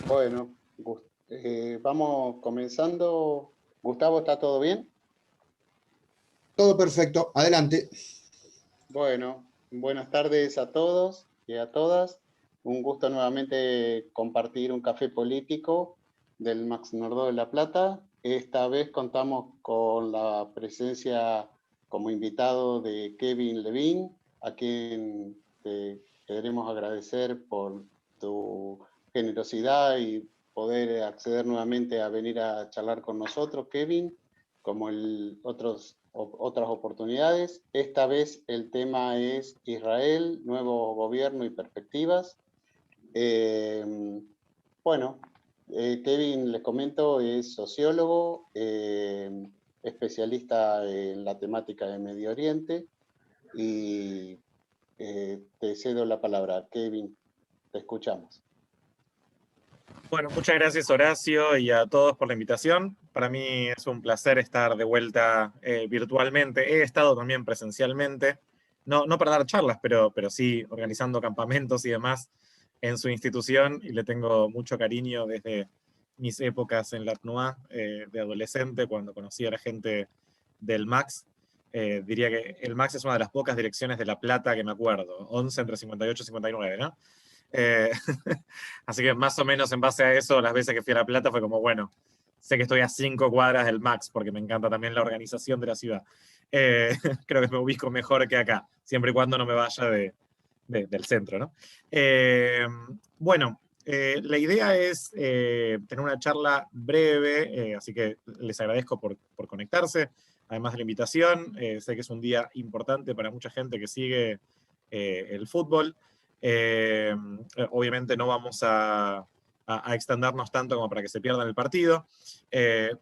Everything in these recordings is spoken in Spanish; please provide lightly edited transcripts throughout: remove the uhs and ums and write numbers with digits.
Bueno, vamos comenzando. Gustavo, ¿está todo bien? Todo perfecto, adelante. Bueno, buenas tardes a todos y a todas. Un gusto nuevamente compartir un café político del Max Nordó de La Plata. Esta vez contamos con la presencia como invitado de Kevin Levin, a quien te queremos agradecer por tu generosidad y poder acceder nuevamente a venir a charlar con nosotros, Kevin, como otras oportunidades. Esta vez el tema es Israel, nuevo gobierno y perspectivas. Eh, bueno, Kevin, les comento, es sociólogo, especialista en la temática de Medio Oriente y te cedo la palabra. Kevin, te escuchamos. Bueno, muchas gracias Horacio y a todos por la invitación. Para mí es un placer estar de vuelta virtualmente. He estado también presencialmente, no para dar charlas, pero sí organizando campamentos y demás en su institución, y le tengo mucho cariño desde mis épocas en la TNUA de adolescente, cuando conocí a la gente del MAX. Diría que el MAX es una de las pocas direcciones de La Plata que me acuerdo, 11 entre 58 y 59, ¿no? Eh, así que más o menos en base a eso, las veces que fui a La Plata fue como, bueno, sé que estoy a 5 cuadras del Max, porque me encanta también la organización de la ciudad. Creo que me ubico mejor que acá, siempre y cuando no me vaya del centro, ¿no? Bueno, la idea es tener una charla breve, así que les agradezco por conectarse, además de la invitación. Sé que es un día importante para mucha gente que sigue el fútbol. Obviamente no vamos a extendernos tanto como para que se pierdan el partido,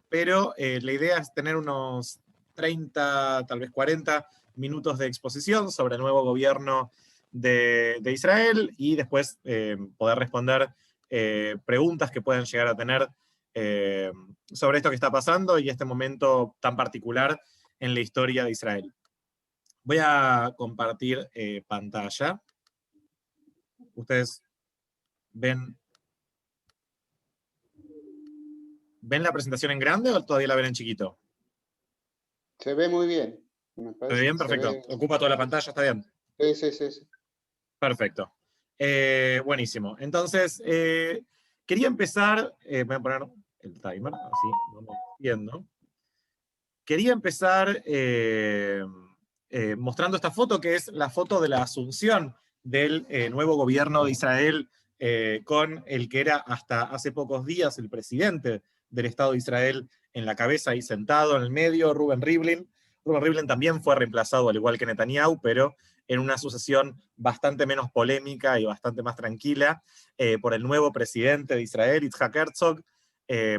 pero la idea es tener unos 30, tal vez 40 minutos de exposición sobre el nuevo gobierno de Israel, y después poder responder preguntas que pueden llegar a tener sobre esto que está pasando y este momento tan particular en la historia de Israel. Voy a compartir pantalla. ¿Ustedes ven la presentación en grande o todavía la ven en chiquito? Se ve muy bien. ¿Se ve bien? Perfecto. ¿Ocupa toda la pantalla? ¿Está bien? Sí, sí, sí, sí. Perfecto. Buenísimo. Entonces, quería empezar, voy a poner el timer, así vamos viendo. Quería empezar mostrando esta foto, que es la foto de la asunción del nuevo gobierno de Israel con el que era hasta hace pocos días el presidente del Estado de Israel en la cabeza, ahí sentado en el medio, Reuven Rivlin. Reuven Rivlin también fue reemplazado, al igual que Netanyahu, pero en una sucesión bastante menos polémica y bastante más tranquila por el nuevo presidente de Israel, Yitzhak Herzog,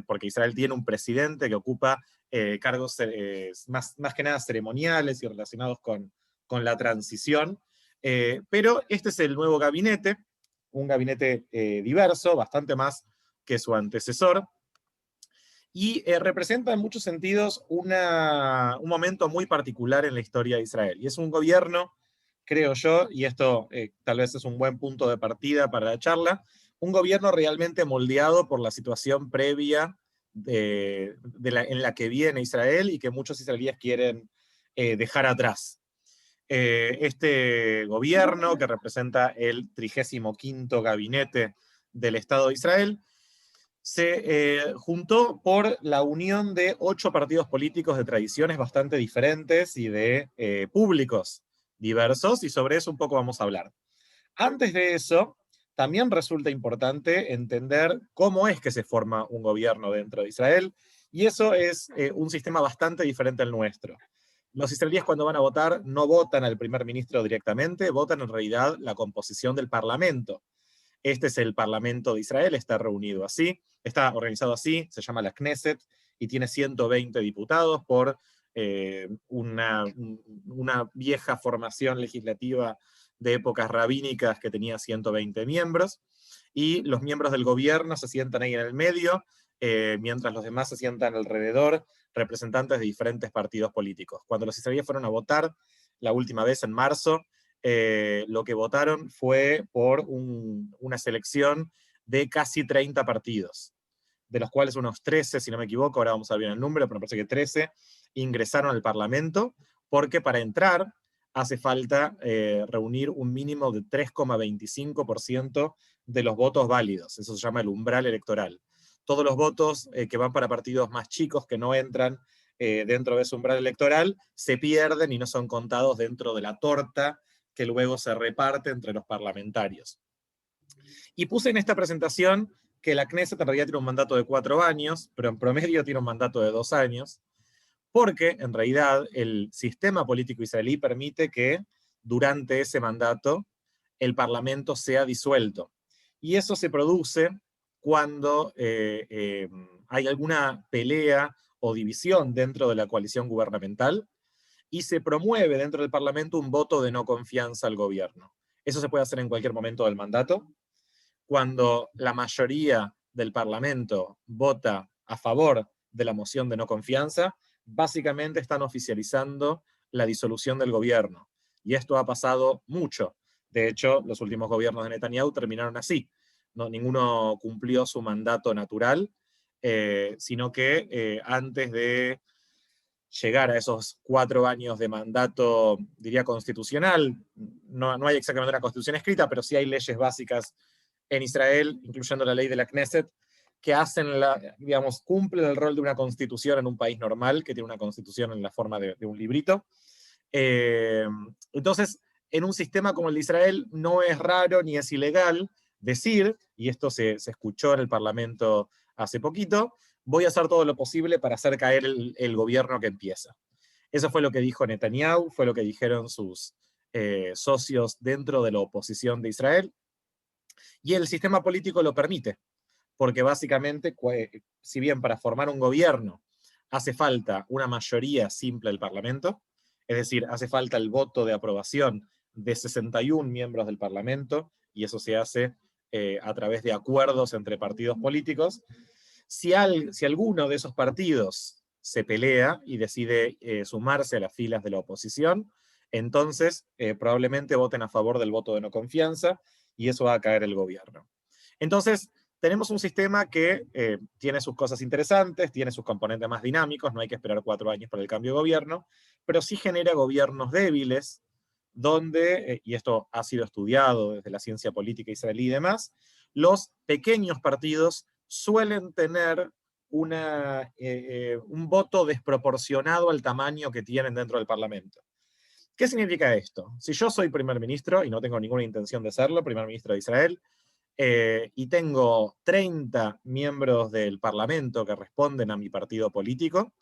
porque Israel tiene un presidente que ocupa cargos más que nada ceremoniales y relacionados con la transición. Pero este es el nuevo gabinete, un gabinete diverso, bastante más que su antecesor, y representa en muchos sentidos un momento muy particular en la historia de Israel. Y es un gobierno, creo yo, y esto tal vez es un buen punto de partida para la charla, un gobierno realmente moldeado por la situación previa en la que viene Israel y que muchos israelíes quieren dejar atrás. Este gobierno, que representa el 35º gabinete del Estado de Israel, se juntó por la unión de 8 partidos políticos de tradiciones bastante diferentes y de públicos diversos, y sobre eso un poco vamos a hablar. Antes de eso, también resulta importante entender cómo es que se forma un gobierno dentro de Israel, y eso es un sistema bastante diferente al nuestro. Los israelíes, cuando van a votar, no votan al primer ministro directamente, votan en realidad la composición del parlamento. Este es el Parlamento de Israel, está reunido así, está organizado así, se llama la Knesset, y tiene 120 diputados por una vieja formación legislativa de épocas rabínicas que tenía 120 miembros, y los miembros del gobierno se sientan ahí en el medio, mientras los demás se sientan alrededor, representantes de diferentes partidos políticos. Cuando los israelíes fueron a votar la última vez en marzo, lo que votaron fue por una selección de casi 30 partidos, de los cuales unos 13, si no me equivoco, ahora vamos a ver bien el número, pero me parece que 13 ingresaron al Parlamento, porque para entrar hace falta reunir un mínimo de 3,25% de los votos válidos. Eso se llama el umbral electoral. Todos los votos que van para partidos más chicos que no entran dentro de ese umbral electoral se pierden y no son contados dentro de la torta que luego se reparte entre los parlamentarios. Y puse en esta presentación que la Knesset en realidad tiene un mandato de 4 años, pero en promedio tiene un mandato de 2 años, porque en realidad el sistema político israelí permite que durante ese mandato el Parlamento sea disuelto. Y eso se produce cuando hay alguna pelea o división dentro de la coalición gubernamental y se promueve dentro del Parlamento un voto de no confianza al gobierno. Eso se puede hacer en cualquier momento del mandato. Cuando la mayoría del Parlamento vota a favor de la moción de no confianza, básicamente están oficializando la disolución del gobierno. Y esto ha pasado mucho. De hecho, los últimos gobiernos de Netanyahu terminaron así. No, ninguno cumplió su mandato natural, sino que antes de llegar a esos 4 años de mandato, diría constitucional, no hay exactamente una constitución escrita, pero sí hay leyes básicas en Israel, incluyendo la ley de la Knesset, que hacen, digamos, cumplen el rol de una constitución en un país normal, que tiene una constitución en la forma de un librito. Entonces, en un sistema como el de Israel, no es raro ni es ilegal decir, y esto se escuchó en el Parlamento hace poquito, voy a hacer todo lo posible para hacer caer el gobierno que empieza. Eso fue lo que dijo Netanyahu, fue lo que dijeron sus socios dentro de la oposición de Israel, y el sistema político lo permite, porque básicamente, si bien para formar un gobierno hace falta una mayoría simple del Parlamento, es decir, hace falta el voto de aprobación de 61 miembros del Parlamento, y eso se hace a través de acuerdos entre partidos políticos. Si alguno de esos partidos se pelea y decide sumarse a las filas de la oposición, entonces probablemente voten a favor del voto de no confianza, y eso va a caer el gobierno. Entonces, tenemos un sistema que tiene sus cosas interesantes, tiene sus componentes más dinámicos, no hay que esperar 4 años para el cambio de gobierno, pero sí genera gobiernos débiles, donde, y esto ha sido estudiado desde la ciencia política israelí y demás, los pequeños partidos suelen tener un voto desproporcionado al tamaño que tienen dentro del Parlamento. ¿Qué significa esto? Si yo soy primer ministro, y no tengo ninguna intención de serlo, primer ministro de Israel, y tengo 30 miembros del Parlamento que responden a mi partido político,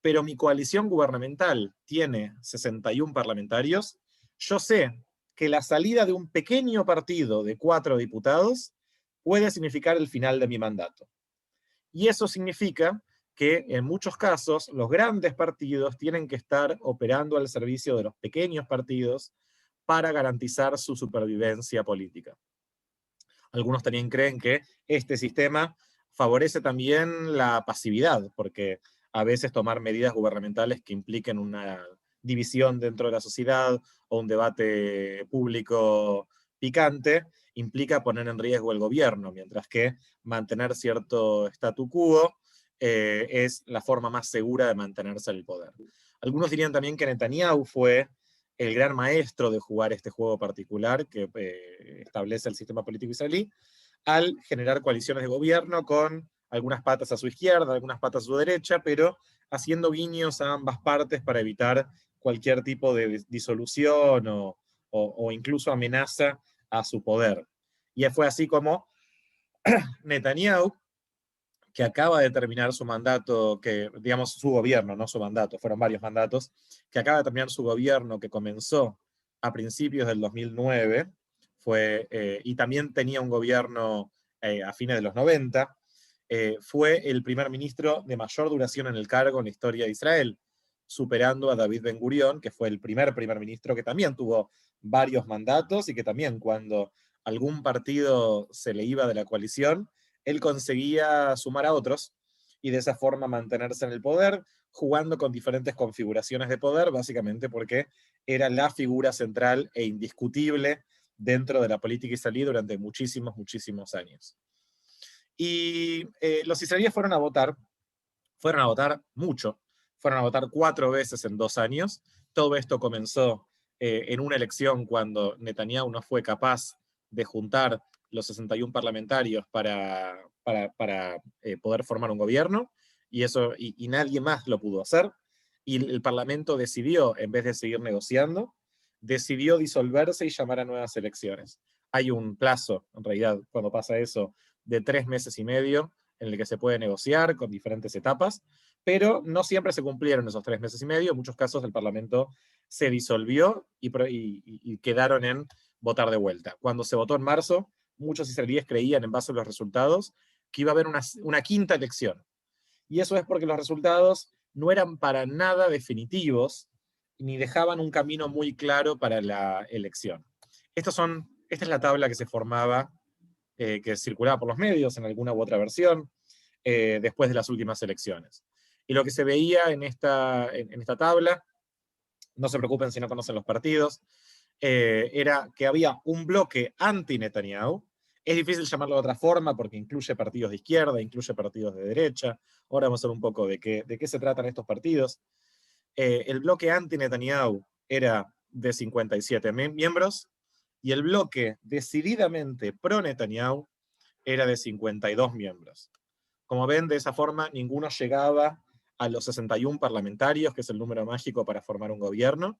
pero mi coalición gubernamental tiene 61 parlamentarios, yo sé que la salida de un pequeño partido de 4 diputados puede significar el final de mi mandato. Y eso significa que en muchos casos los grandes partidos tienen que estar operando al servicio de los pequeños partidos para garantizar su supervivencia política. Algunos también creen que este sistema favorece también la pasividad, porque a veces tomar medidas gubernamentales que impliquen una división dentro de la sociedad o un debate público picante implica poner en riesgo el gobierno, mientras que mantener cierto statu quo es la forma más segura de mantenerse en el poder. Algunos dirían también que Netanyahu fue el gran maestro de jugar este juego particular que establece el sistema político israelí, al generar coaliciones de gobierno con algunas patas a su izquierda, algunas patas a su derecha, pero haciendo guiños a ambas partes para evitar cualquier tipo de disolución o incluso amenaza a su poder. Y fue así como Netanyahu, que acaba de terminar su mandato, que digamos su gobierno, no su mandato, fueron varios mandatos, que acaba de terminar su gobierno, que comenzó a principios del 2009, y también tenía un gobierno a fines de los 90, fue el primer ministro de mayor duración en el cargo en la historia de Israel, superando a David Ben Gurión, que fue el primer ministro que también tuvo varios mandatos y que también cuando algún partido se le iba de la coalición, él conseguía sumar a otros y de esa forma mantenerse en el poder, jugando con diferentes configuraciones de poder, básicamente porque era la figura central e indiscutible dentro de la política israelí durante muchísimos, muchísimos años. Y los israelíes fueron a votar mucho, fueron a votar 4 veces en 2 años. Todo esto comenzó en una elección cuando Netanyahu no fue capaz de juntar los 61 parlamentarios para poder formar un gobierno, y nadie más lo pudo hacer. Y el Parlamento decidió, en vez de seguir negociando, decidió disolverse y llamar a nuevas elecciones. Hay un plazo, en realidad, cuando pasa eso, de 3 meses y medio, en el que se puede negociar con diferentes etapas, pero no siempre se cumplieron esos 3 meses y medio. En muchos casos el Parlamento se disolvió y quedaron en votar de vuelta. Cuando se votó en marzo, muchos israelíes creían, en base a los resultados, que iba a haber una quinta elección. Y eso es porque los resultados no eran para nada definitivos, ni dejaban un camino muy claro para la elección. Esta es la tabla que se formaba, que circulaba por los medios en alguna u otra versión, después de las últimas elecciones. Y lo que se veía en esta tabla, no se preocupen si no conocen los partidos, era que había un bloque anti-Netanyahu. Es difícil llamarlo de otra forma porque incluye partidos de izquierda, incluye partidos de derecha. Ahora vamos a ver un poco de qué se tratan estos partidos. El bloque anti-Netanyahu era de 57 miembros, y el bloque decididamente pro-Netanyahu era de 52 miembros. Como ven, de esa forma, ninguno llegaba a los 61 parlamentarios, que es el número mágico para formar un gobierno,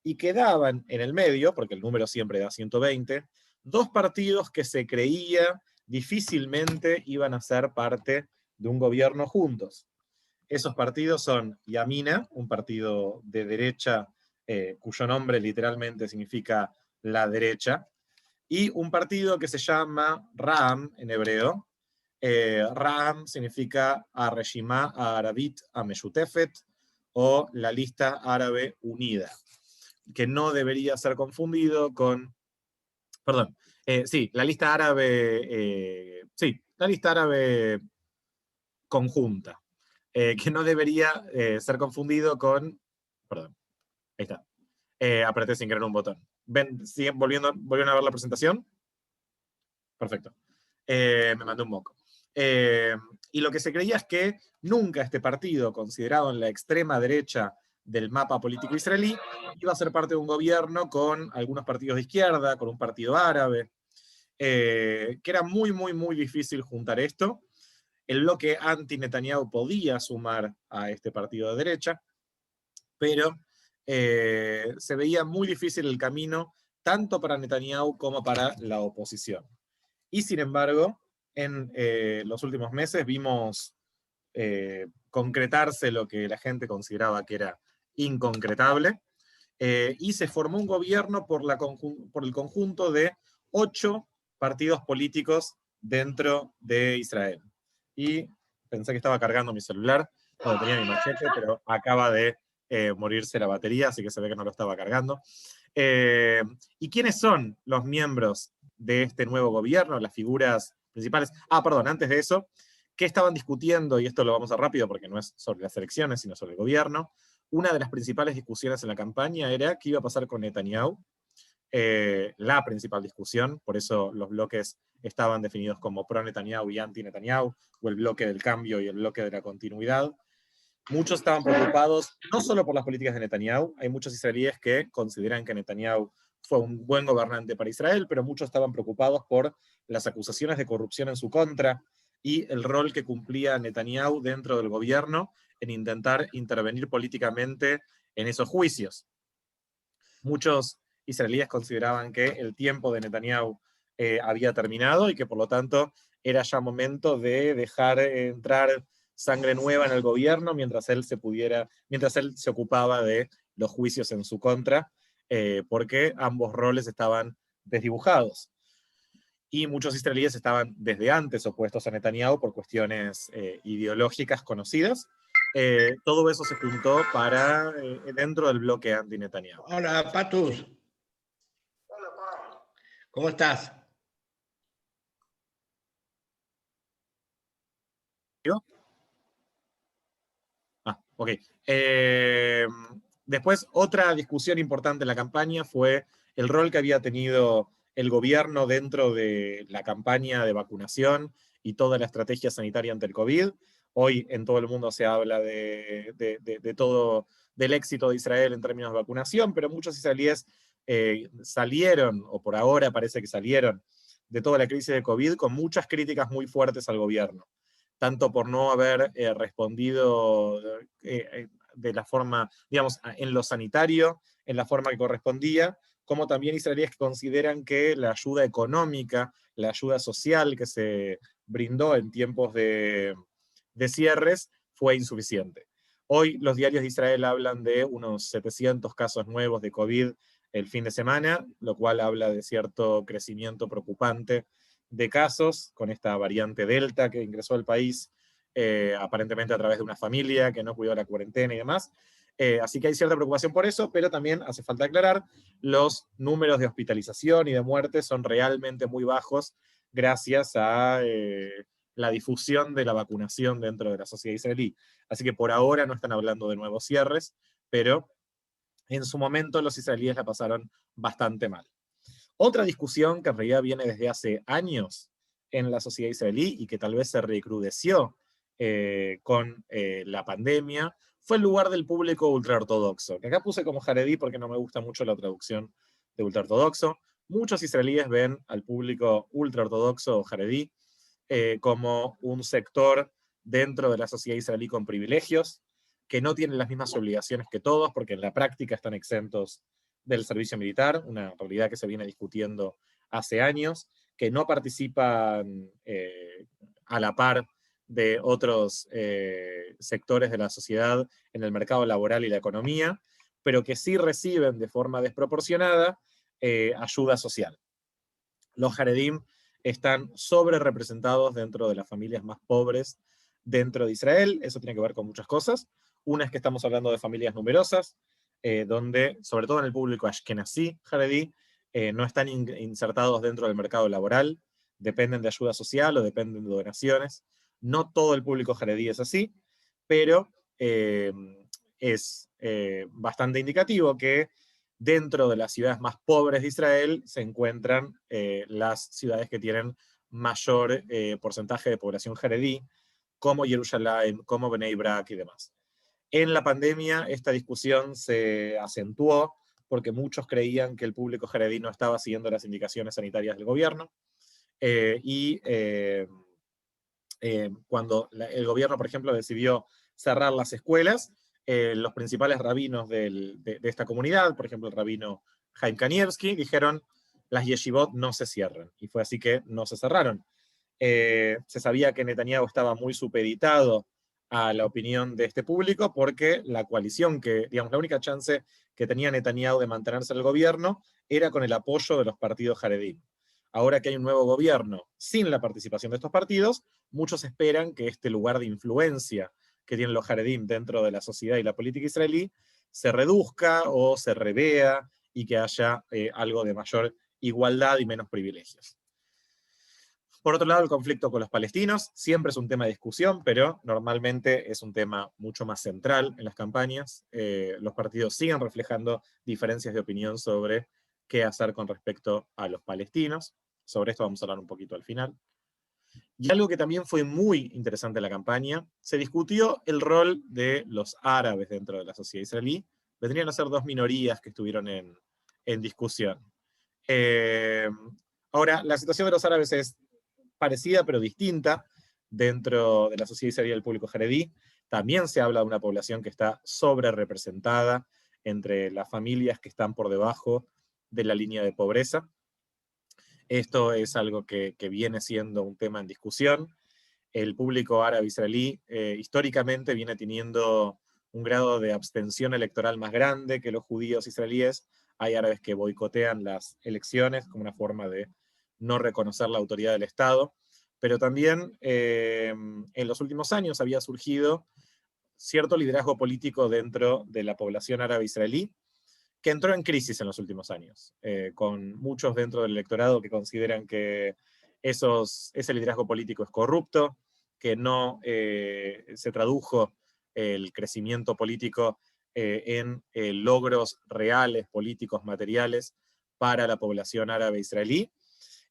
y quedaban en el medio, porque el número siempre da 120, 2 partidos que se creía difícilmente iban a ser parte de un gobierno juntos. Esos partidos son Yamina, un partido de derecha, cuyo nombre literalmente significa la derecha, y un partido que se llama Ra'am en hebreo. Ra'am significa Areshima Arabit Ameshutefet, o la lista árabe unida, que no debería ser confundido con, perdón, la lista árabe, la lista árabe conjunta, que no debería ser confundido con, perdón, ahí está, apreté sin querer un botón. ¿Ven? ¿Volvieron a ver la presentación? Perfecto. Me mandé un moco. Y lo que se creía es que nunca este partido, considerado en la extrema derecha del mapa político israelí, iba a ser parte de un gobierno con algunos partidos de izquierda, con un partido árabe, que era muy, muy, muy difícil juntar esto. El bloque anti-Netanyahu podía sumar a este partido de derecha, pero se veía muy difícil el camino, tanto para Netanyahu como para la oposición. Y sin embargo, en los últimos meses vimos concretarse lo que la gente consideraba que era inconcretable, y se formó un gobierno por el conjunto de 8 partidos políticos dentro de Israel. Y pensé que estaba cargando mi celular, no tenía mi machete, pero acaba de morirse la batería, así que se ve que no lo estaba cargando. ¿Y quiénes son los miembros de este nuevo gobierno, las figuras principales? Perdón, antes de eso, ¿qué estaban discutiendo? Y esto lo vamos a rápido porque no es sobre las elecciones, sino sobre el gobierno. Una de las principales discusiones en la campaña era qué iba a pasar con Netanyahu. La principal discusión, por eso los bloques estaban definidos como pro-Netanyahu y anti-Netanyahu, o el bloque del cambio y el bloque de la continuidad. Muchos estaban preocupados no solo por las políticas de Netanyahu, hay muchos israelíes que consideran que Netanyahu fue un buen gobernante para Israel, pero muchos estaban preocupados por las acusaciones de corrupción en su contra y el rol que cumplía Netanyahu dentro del gobierno en intentar intervenir políticamente en esos juicios. Muchos israelíes consideraban que el tiempo de Netanyahu había terminado y que por lo tanto era ya momento de dejar entrar sangre nueva en el gobierno mientras él se ocupaba de los juicios en su contra, porque ambos roles estaban desdibujados. Y muchos israelíes estaban desde antes opuestos a Netanyahu por cuestiones ideológicas conocidas. Todo eso se juntó para dentro del bloque anti-Netanyahu. Hola, Patus. ¿Cómo estás? Ok. Después, otra discusión importante en la campaña fue el rol que había tenido el gobierno dentro de la campaña de vacunación y toda la estrategia sanitaria ante el COVID. Hoy en todo el mundo se habla de todo, del éxito de Israel en términos de vacunación, pero muchos israelíes salieron, o por ahora parece que salieron, de toda la crisis de COVID con muchas críticas muy fuertes al gobierno, tanto por no haber respondido de la forma, digamos, en lo sanitario, en la forma que correspondía, como también israelíes que consideran que la ayuda económica, la ayuda social que se brindó en tiempos de cierres fue insuficiente. Hoy los diarios de Israel hablan de unos 700 casos nuevos de COVID el fin de semana, lo cual habla de cierto crecimiento preocupante de casos con esta variante Delta que ingresó al país, aparentemente a través de una familia que no cuidó la cuarentena y demás. Así que hay cierta preocupación por eso, pero también hace falta aclarar, los números de hospitalización y de muerte son realmente muy bajos gracias a la difusión de la vacunación dentro de la sociedad israelí. Así que por ahora no están hablando de nuevos cierres, pero en su momento los israelíes la pasaron bastante mal. Otra discusión que en realidad viene desde hace años en la sociedad israelí y que tal vez se recrudeció con la pandemia, fue el lugar del público ultraortodoxo, que acá puse como jaredí porque no me gusta mucho la traducción de ultraortodoxo. Muchos israelíes ven al público ultraortodoxo o jaredí como un sector dentro de la sociedad israelí con privilegios, que no tienen las mismas obligaciones que todos, porque en la práctica están exentos del servicio militar, una realidad que se viene discutiendo hace años, que no participan a la par de otros sectores de la sociedad en el mercado laboral y la economía, pero que sí reciben de forma desproporcionada ayuda social. Los Haredim están sobre representados dentro de las familias más pobres dentro de Israel. Eso tiene que ver con muchas cosas. Una es que estamos hablando de familias numerosas, donde, sobre todo en el público ashkenazí, Haredí, no están insertados dentro del mercado laboral, dependen de ayuda social o dependen de donaciones. No todo el público Haredí es así, pero es bastante indicativo que dentro de las ciudades más pobres de Israel se encuentran las ciudades que tienen mayor porcentaje de población jaredí, como Jerusalén, como Bnei Brak y demás. En la pandemia esta discusión se acentuó porque muchos creían que el público jaredí no estaba siguiendo las indicaciones sanitarias del gobierno, cuando el gobierno, por ejemplo, decidió cerrar las escuelas, los principales rabinos de esta comunidad, por ejemplo el rabino Chaim Kanievski, dijeron las yeshivot no se cierran, y fue así que no se cerraron. Se sabía que Netanyahu estaba muy supeditado a la opinión de este público porque la coalición que, digamos, la única chance que tenía Netanyahu de mantenerse en el gobierno era con el apoyo de los partidos jaredí. Ahora que hay un nuevo gobierno sin la participación de estos partidos, muchos esperan que este lugar de influencia que tienen los Haredim dentro de la sociedad y la política israelí se reduzca o se revea y que haya algo de mayor igualdad y menos privilegios. Por otro lado, el conflicto con los palestinos siempre es un tema de discusión, pero normalmente es un tema mucho más central en las campañas. Los partidos siguen reflejando diferencias de opinión sobre qué hacer con respecto a los palestinos. Sobre esto vamos a hablar un poquito al final. Y algo que también fue muy interesante en la campaña, se discutió el rol de los árabes dentro de la sociedad israelí. Vendrían a ser dos minorías que estuvieron en discusión. Ahora, la situación de los árabes es parecida pero distinta dentro de la sociedad israelí del público jaredí. También se habla de una población que está sobre representada entre las familias que están por debajo de la línea de pobreza. Esto es algo que viene siendo un tema en discusión. El público árabe israelí históricamente viene teniendo un grado de abstención electoral más grande que los judíos israelíes. Hay árabes que boicotean las elecciones como una forma de no reconocer la autoridad del Estado, pero también en los últimos años había surgido cierto liderazgo político dentro de la población árabe israelí, que entró en crisis en los últimos años, con muchos dentro del electorado que consideran que ese liderazgo político es corrupto, que no se tradujo el crecimiento político en logros reales, políticos, materiales para la población árabe israelí.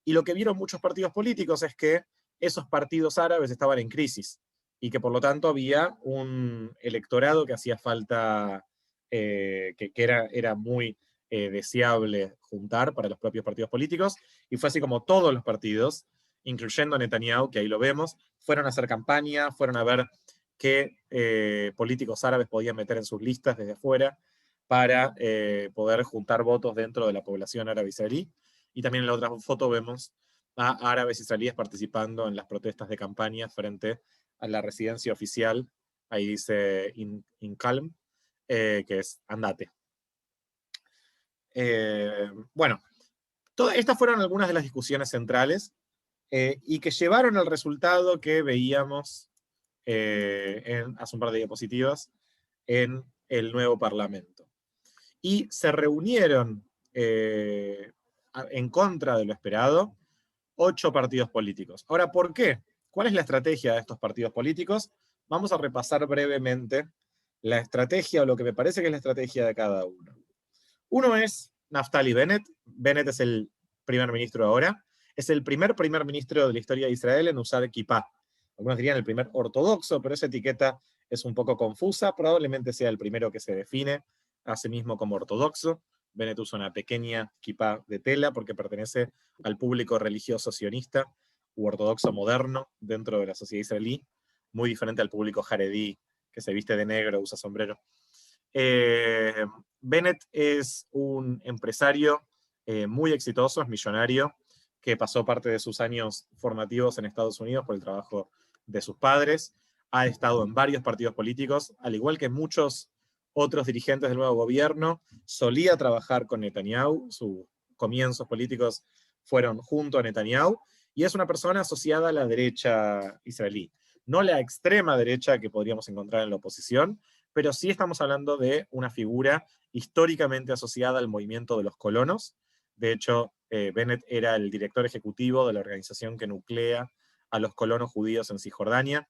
Y lo que vieron muchos partidos políticos es que esos partidos árabes estaban en crisis y que por lo tanto había un electorado que hacía falta, que era muy deseable juntar para los propios partidos políticos, y fue así como todos los partidos, incluyendo Netanyahu, que ahí lo vemos, fueron a hacer campaña, fueron a ver qué políticos árabes podían meter en sus listas desde afuera para poder juntar votos dentro de la población árabe israelí. Y también en la otra foto vemos a árabes israelíes participando en las protestas de campaña frente a la residencia oficial, ahí dice Calm, que es andate. Bueno, estas fueron algunas de las discusiones centrales y que llevaron al resultado que veíamos hace un par de diapositivas en el nuevo Parlamento. Y se reunieron en contra de lo esperado 8 partidos políticos. Ahora, ¿por qué? ¿Cuál es la estrategia de estos partidos políticos? Vamos a repasar brevemente la estrategia, o lo que me parece que es la estrategia de cada uno. Uno es Naftali Bennett. Bennett es el primer ministro ahora. Es el primer ministro de la historia de Israel en usar kippah. Algunos dirían el primer ortodoxo, pero esa etiqueta es un poco confusa. Probablemente sea el primero que se define a sí mismo como ortodoxo. Bennett usa una pequeña kippah de tela porque pertenece al público religioso sionista u ortodoxo moderno dentro de la sociedad israelí, muy diferente al público jaredí que se viste de negro, usa sombrero. Bennett es un empresario muy exitoso, es millonario, que pasó parte de sus años formativos en Estados Unidos por el trabajo de sus padres. Ha estado en varios partidos políticos, al igual que muchos otros dirigentes del nuevo gobierno. Solía trabajar con Netanyahu, sus comienzos políticos fueron junto a Netanyahu, y es una persona asociada a la derecha israelí. No la extrema derecha que podríamos encontrar en la oposición, pero sí estamos hablando de una figura históricamente asociada al movimiento de los colonos. De hecho, Bennett era el director ejecutivo de la organización que nuclea a los colonos judíos en Cisjordania.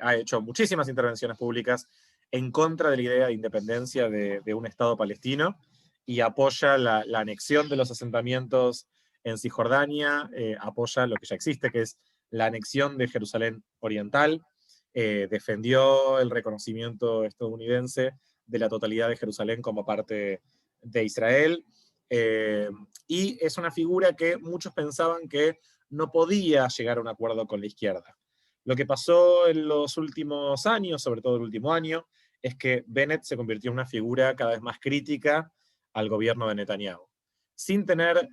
Ha hecho muchísimas intervenciones públicas en contra de la idea de independencia de un Estado palestino y apoya la anexión de los asentamientos en Cisjordania, apoya lo que ya existe, que es la anexión de Jerusalén Oriental, defendió el reconocimiento estadounidense de la totalidad de Jerusalén como parte de Israel, y es una figura que muchos pensaban que no podía llegar a un acuerdo con la izquierda. Lo que pasó en los últimos años, sobre todo el último año, es que Bennett se convirtió en una figura cada vez más crítica al gobierno de Netanyahu, sin tener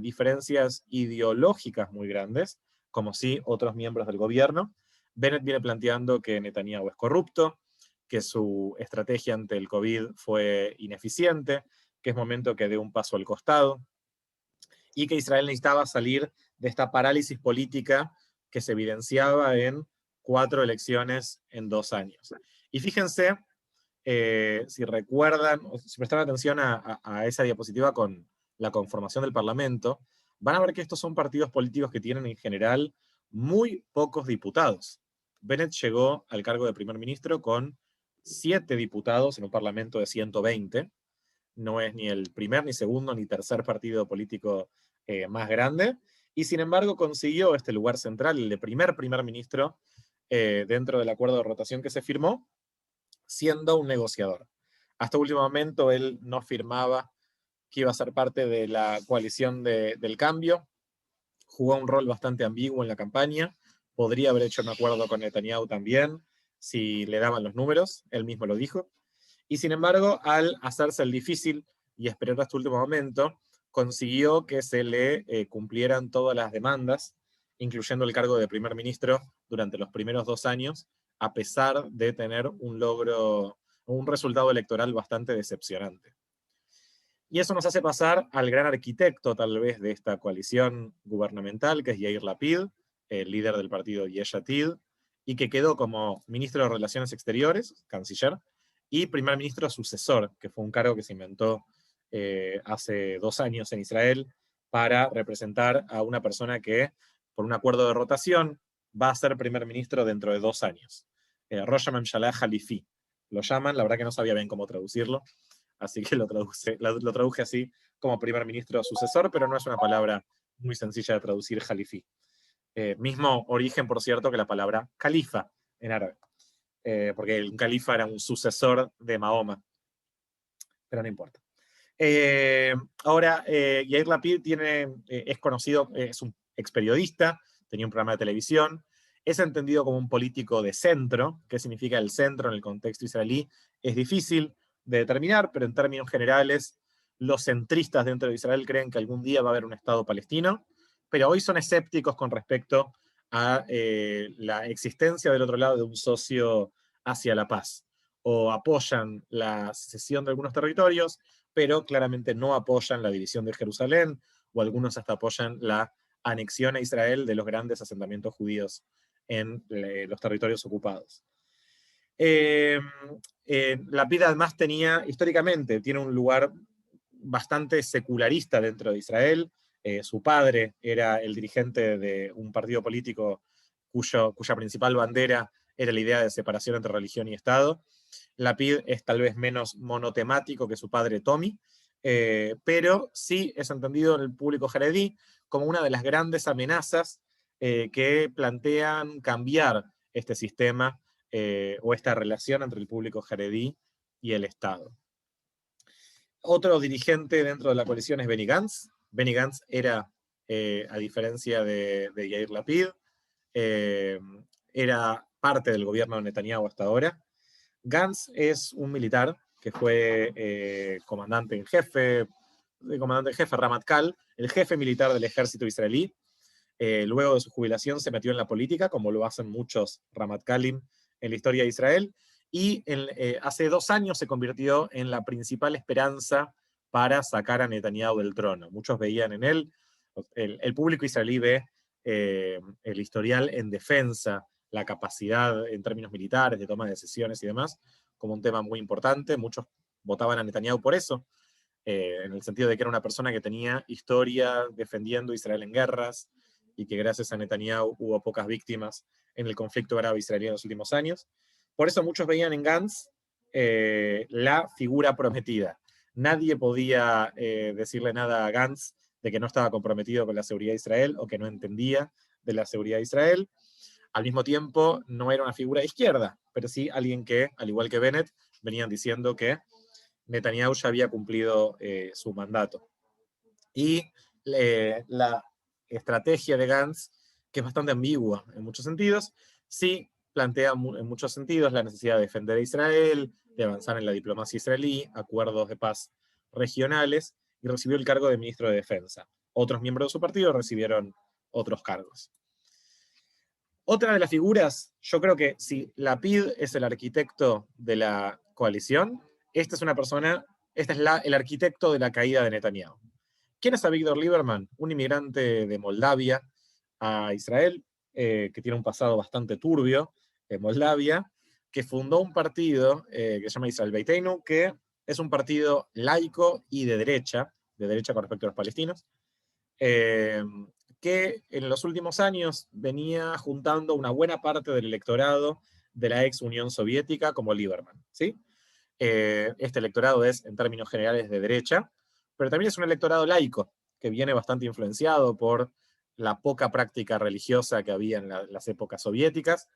diferencias ideológicas muy grandes, como sí otros miembros del gobierno. Bennett viene planteando que Netanyahu es corrupto, que su estrategia ante el COVID fue ineficiente, que es momento que dé un paso al costado, y que Israel necesitaba salir de esta parálisis política que se evidenciaba en 4 elecciones en 2 años. Y fíjense, si recuerdan, o si prestaron atención a esa diapositiva con la conformación del Parlamento, van a ver que estos son partidos políticos que tienen en general muy pocos diputados. Bennett llegó al cargo de primer ministro con 7 diputados en un parlamento de 120. No es ni el primer, ni segundo, ni tercer partido político más grande, y sin embargo consiguió este lugar central, el de primer ministro, dentro del acuerdo de rotación que se firmó, siendo un negociador. Hasta último momento él no firmaba que iba a ser parte de la coalición del cambio, jugó un rol bastante ambiguo en la campaña, podría haber hecho un acuerdo con Netanyahu también, si le daban los números, él mismo lo dijo, y sin embargo, al hacerse el difícil y esperar hasta el último momento, consiguió que se le cumplieran todas las demandas, incluyendo el cargo de primer ministro durante los primeros 2 años, a pesar de tener un resultado electoral bastante decepcionante. Y eso nos hace pasar al gran arquitecto, tal vez, de esta coalición gubernamental, que es Yair Lapid, el líder del partido Yesh Atid, y que quedó como ministro de Relaciones Exteriores, canciller, y primer ministro sucesor, que fue un cargo que se inventó hace 2 años en Israel para representar a una persona que, por un acuerdo de rotación, va a ser primer ministro dentro de 2 años. Rosh HaMemshalah Halifi, lo llaman, la verdad que no sabía bien cómo traducirlo, así que lo traduje así como primer ministro sucesor, pero no es una palabra muy sencilla de traducir, jalifí. Mismo origen, por cierto, que la palabra califa en árabe, porque el califa era un sucesor de Mahoma, pero no importa. Ahora, Yair Lapid es conocido, es un ex periodista, tenía un programa de televisión, es entendido como un político de centro. ¿Qué significa el centro en el contexto israelí? Es difícil de determinar, pero en términos generales, los centristas dentro de Israel creen que algún día va a haber un Estado palestino, pero hoy son escépticos con respecto a la existencia del otro lado de un socio hacia la paz. O apoyan la secesión de algunos territorios, pero claramente no apoyan la división de Jerusalén, o algunos hasta apoyan la anexión a Israel de los grandes asentamientos judíos en los territorios ocupados. Lapid además históricamente, tiene un lugar bastante secularista dentro de Israel. Su padre era el dirigente de un partido político cuya principal bandera era la idea de separación entre religión y Estado. Lapid es tal vez menos monotemático que su padre Tommy, pero sí es entendido en el público jaredí como una de las grandes amenazas que plantean cambiar este sistema o esta relación entre el público jaredí y el Estado. Otro dirigente dentro de la coalición es Benny Gantz. Benny Gantz era, a diferencia de Yair Lapid, era parte del gobierno de Netanyahu hasta ahora. Gantz es un militar que fue comandante en jefe Ramatkal, el jefe militar del ejército israelí. Luego de su jubilación se metió en la política, como lo hacen muchos Ramatkalim en la historia de Israel, y hace 2 años se convirtió en la principal esperanza para sacar a Netanyahu del trono. Muchos veían en él, el público israelí ve el historial en defensa, la capacidad en términos militares, de toma de decisiones y demás, como un tema muy importante. Muchos votaban a Netanyahu por eso, en el sentido de que era una persona que tenía historia defendiendo a Israel en guerras, y que gracias a Netanyahu hubo pocas víctimas en el conflicto árabe-israelí en los últimos años. Por eso muchos veían en Gantz la figura prometida. Nadie podía decirle nada a Gantz de que no estaba comprometido con la seguridad de Israel o que no entendía de la seguridad de Israel. Al mismo tiempo, no era una figura de izquierda, pero sí alguien que, al igual que Bennett, venían diciendo que Netanyahu ya había cumplido su mandato. Y la estrategia de Gantz, que es bastante ambigua en muchos sentidos, sí plantea en muchos sentidos la necesidad de defender a Israel, de avanzar en la diplomacia israelí, acuerdos de paz regionales, y recibió el cargo de ministro de Defensa. Otros miembros de su partido recibieron otros cargos. Otra de las figuras, yo creo que si Lapid es el arquitecto de la coalición, esta es una persona, el arquitecto de la caída de Netanyahu. ¿Quién es Avigdor Lieberman? Un inmigrante de Moldavia a Israel, que tiene un pasado bastante turbio en Moldavia, que fundó un partido que se llama Israel Beiteinu, que es un partido laico y de derecha con respecto a los palestinos, que en los últimos años venía juntando una buena parte del electorado de la ex Unión Soviética como Lieberman, ¿sí? Este electorado es, en términos generales, de derecha, pero también es un electorado laico, que viene bastante influenciado por la poca práctica religiosa que había en las épocas soviéticas,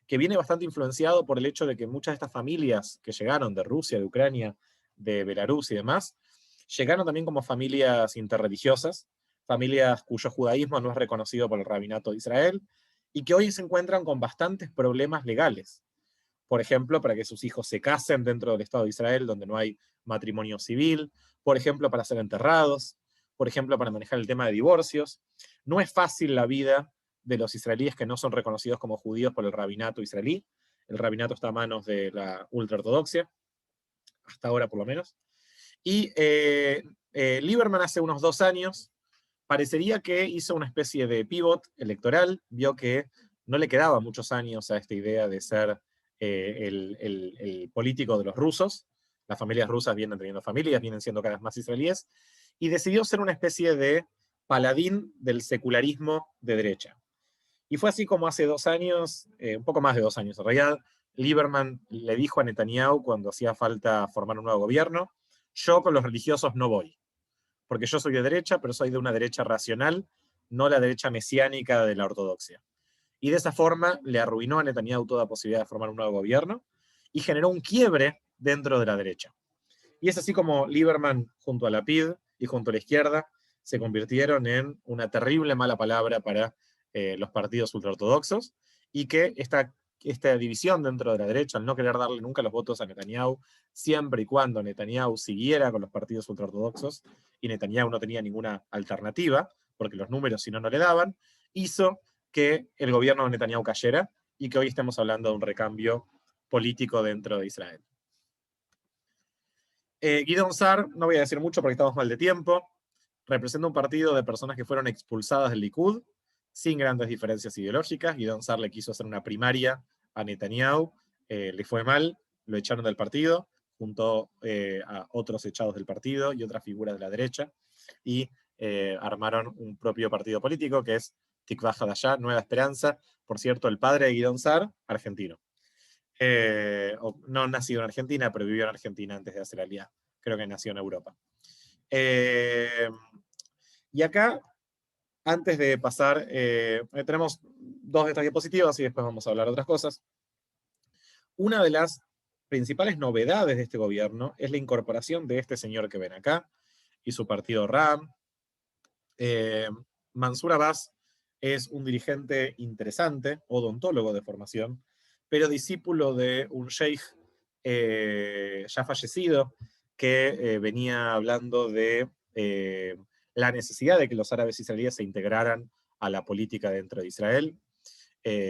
que viene bastante influenciado por el hecho de que muchas de estas familias que llegaron de Rusia, de Ucrania, de Belarus y demás, llegaron también como familias interreligiosas, familias cuyo judaísmo no es reconocido por el rabinato de Israel, y que hoy se encuentran con bastantes problemas legales. Por ejemplo, para que sus hijos se casen dentro del Estado de Israel, donde no hay matrimonio civil, por ejemplo, para ser enterrados, por ejemplo, para manejar el tema de divorcios. No es fácil la vida de los israelíes que no son reconocidos como judíos por el rabinato israelí. El rabinato está a manos de la ultraortodoxia, hasta ahora por lo menos. Y Lieberman hace unos 2 años parecería que hizo una especie de pivot electoral, vio que no le quedaba muchos años a esta idea de ser el político de los rusos. Las familias rusas vienen teniendo familias, vienen siendo cada vez más israelíes, y decidió ser una especie de paladín del secularismo de derecha. Y fue así como hace 2 años, un poco más de 2 años en realidad, Lieberman le dijo a Netanyahu cuando hacía falta formar un nuevo gobierno: yo con los religiosos no voy, porque yo soy de derecha, pero soy de una derecha racional, no la derecha mesiánica de la ortodoxia. Y de esa forma le arruinó a Netanyahu toda posibilidad de formar un nuevo gobierno y generó un quiebre dentro de la derecha. Y es así como Lieberman, junto a Lapid y junto a la izquierda, se convirtieron en una terrible mala palabra para los partidos ultraortodoxos, y que esta división dentro de la derecha, al no querer darle nunca los votos a Netanyahu, siempre y cuando Netanyahu siguiera con los partidos ultraortodoxos, y Netanyahu no tenía ninguna alternativa, porque los números si no, no le daban, hizo que el gobierno de Netanyahu cayera, y que hoy estemos hablando de un recambio político dentro de Israel. Gideon Sa'ar, no voy a decir mucho porque estamos mal de tiempo, representa un partido de personas que fueron expulsadas del Likud, sin grandes diferencias ideológicas. Gideon Sa'ar le quiso hacer una primaria a Netanyahu, le fue mal, lo echaron del partido, junto a otros echados del partido y otras figuras de la derecha, y armaron un propio partido político que es Tikva Hadashah, Nueva Esperanza. Por cierto, el padre de Gideon Sa'ar, argentino. No nacido en Argentina, pero vivió en Argentina antes de hacer Aliyah. Creo que nació en Europa. Y acá, antes de pasar, tenemos dos de estas diapositivas y después vamos a hablar de otras cosas. Una de las principales novedades de este gobierno es la incorporación de este señor que ven acá y su partido RAM. Mansour Abbas es un dirigente interesante, odontólogo de formación, pero discípulo de un sheikh ya fallecido, que venía hablando de la necesidad de que los árabes israelíes se integraran a la política dentro de Israel,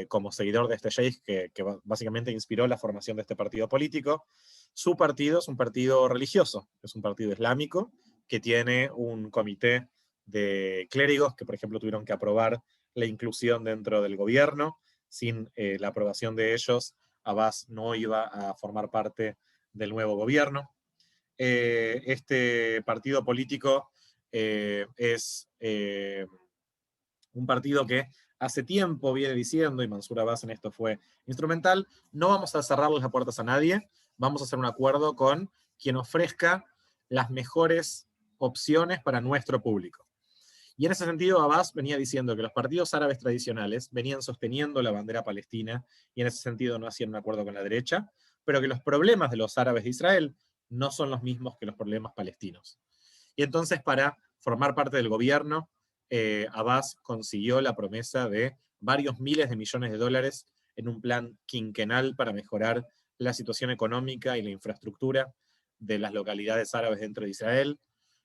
como seguidor de este sheikh que básicamente inspiró la formación de este partido político. Su partido es un partido religioso, es un partido islámico que tiene un comité de clérigos que, por ejemplo, tuvieron que aprobar la inclusión dentro del gobierno. Sin la aprobación de ellos, Abbas no iba a formar parte del nuevo gobierno. Este partido político es un partido que hace tiempo viene diciendo, y Mansour Abbas en esto fue instrumental, no vamos a cerrarles las puertas a nadie, vamos a hacer un acuerdo con quien ofrezca las mejores opciones para nuestro público. Y en ese sentido, Abbas venía diciendo que los partidos árabes tradicionales venían sosteniendo la bandera palestina, y en ese sentido no hacían un acuerdo con la derecha, pero que los problemas de los árabes de Israel no son los mismos que los problemas palestinos. Y entonces, para formar parte del gobierno, Abbas consiguió la promesa de varios miles de millones de dólares en un plan quinquenal para mejorar la situación económica y la infraestructura de las localidades árabes dentro de Israel.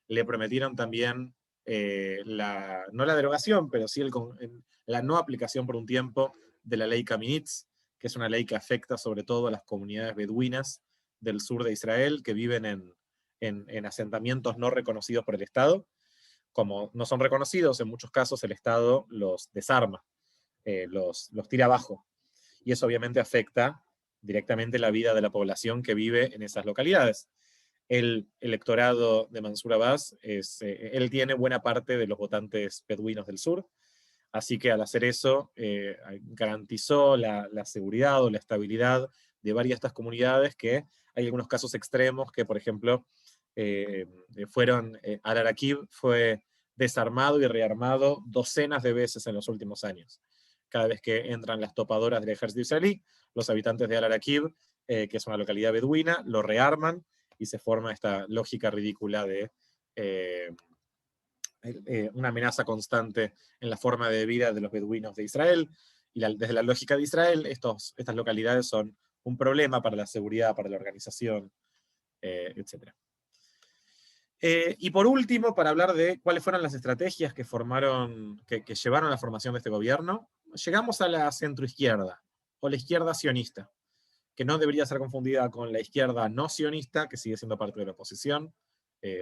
Le prometieron también no la derogación, pero sí la no aplicación por un tiempo de la ley Kaminitz, que es una ley que afecta sobre todo a las comunidades beduinas del sur de Israel, que viven en asentamientos no reconocidos por el Estado. Como no son reconocidos, en muchos casos el Estado los desarma, los tira abajo. Y eso obviamente afecta directamente la vida de la población que vive en esas localidades. El electorado de Mansour Abbas, él tiene buena parte de los votantes beduinos del sur, así que al hacer eso garantizó la seguridad o la estabilidad de varias de estas comunidades, que hay algunos casos extremos que, por ejemplo, Al-Araqib fue desarmado y rearmado docenas de veces en los últimos años. Cada vez que entran las topadoras del ejército israelí, los habitantes de Al-Araqib, que es una localidad beduina, lo rearman y se forma esta lógica ridícula de una amenaza constante en la forma de vida de los beduinos de Israel. Y desde la lógica de Israel, estas localidades son un problema para la seguridad, para la organización, etc. Y por último, para hablar de cuáles fueron las estrategias que llevaron a la formación de este gobierno, llegamos a la centroizquierda, o la izquierda sionista, que no debería ser confundida con la izquierda no sionista, que sigue siendo parte de la oposición.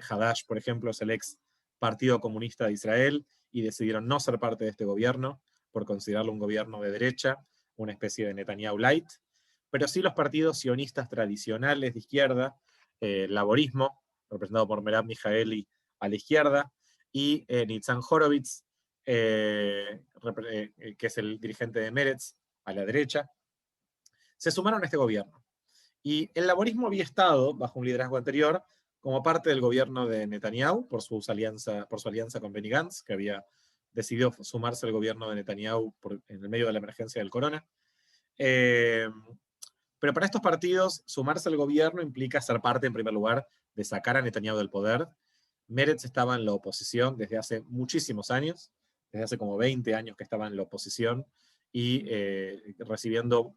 Hadash, por ejemplo, es el ex Partido Comunista de Israel, y decidieron no ser parte de este gobierno por considerarlo un gobierno de derecha, una especie de Netanyahu light. Pero sí los partidos sionistas tradicionales de izquierda, laborismo, representado por Merav Mijaeli a la izquierda, y Nitzan Horowitz, que es el dirigente de Meretz, a la derecha, se sumaron a este gobierno. Y el laborismo había estado, bajo un liderazgo anterior, como parte del gobierno de Netanyahu, por su alianza con Benny Gantz, que había decidió sumarse al gobierno de Netanyahu en el medio de la emergencia del corona. Pero para estos partidos, sumarse al gobierno implica ser parte, en primer lugar, de sacar a Netanyahu del poder. Meretz estaba en la oposición desde hace muchísimos años, desde hace como 20 años que estaba en la oposición, y recibiendo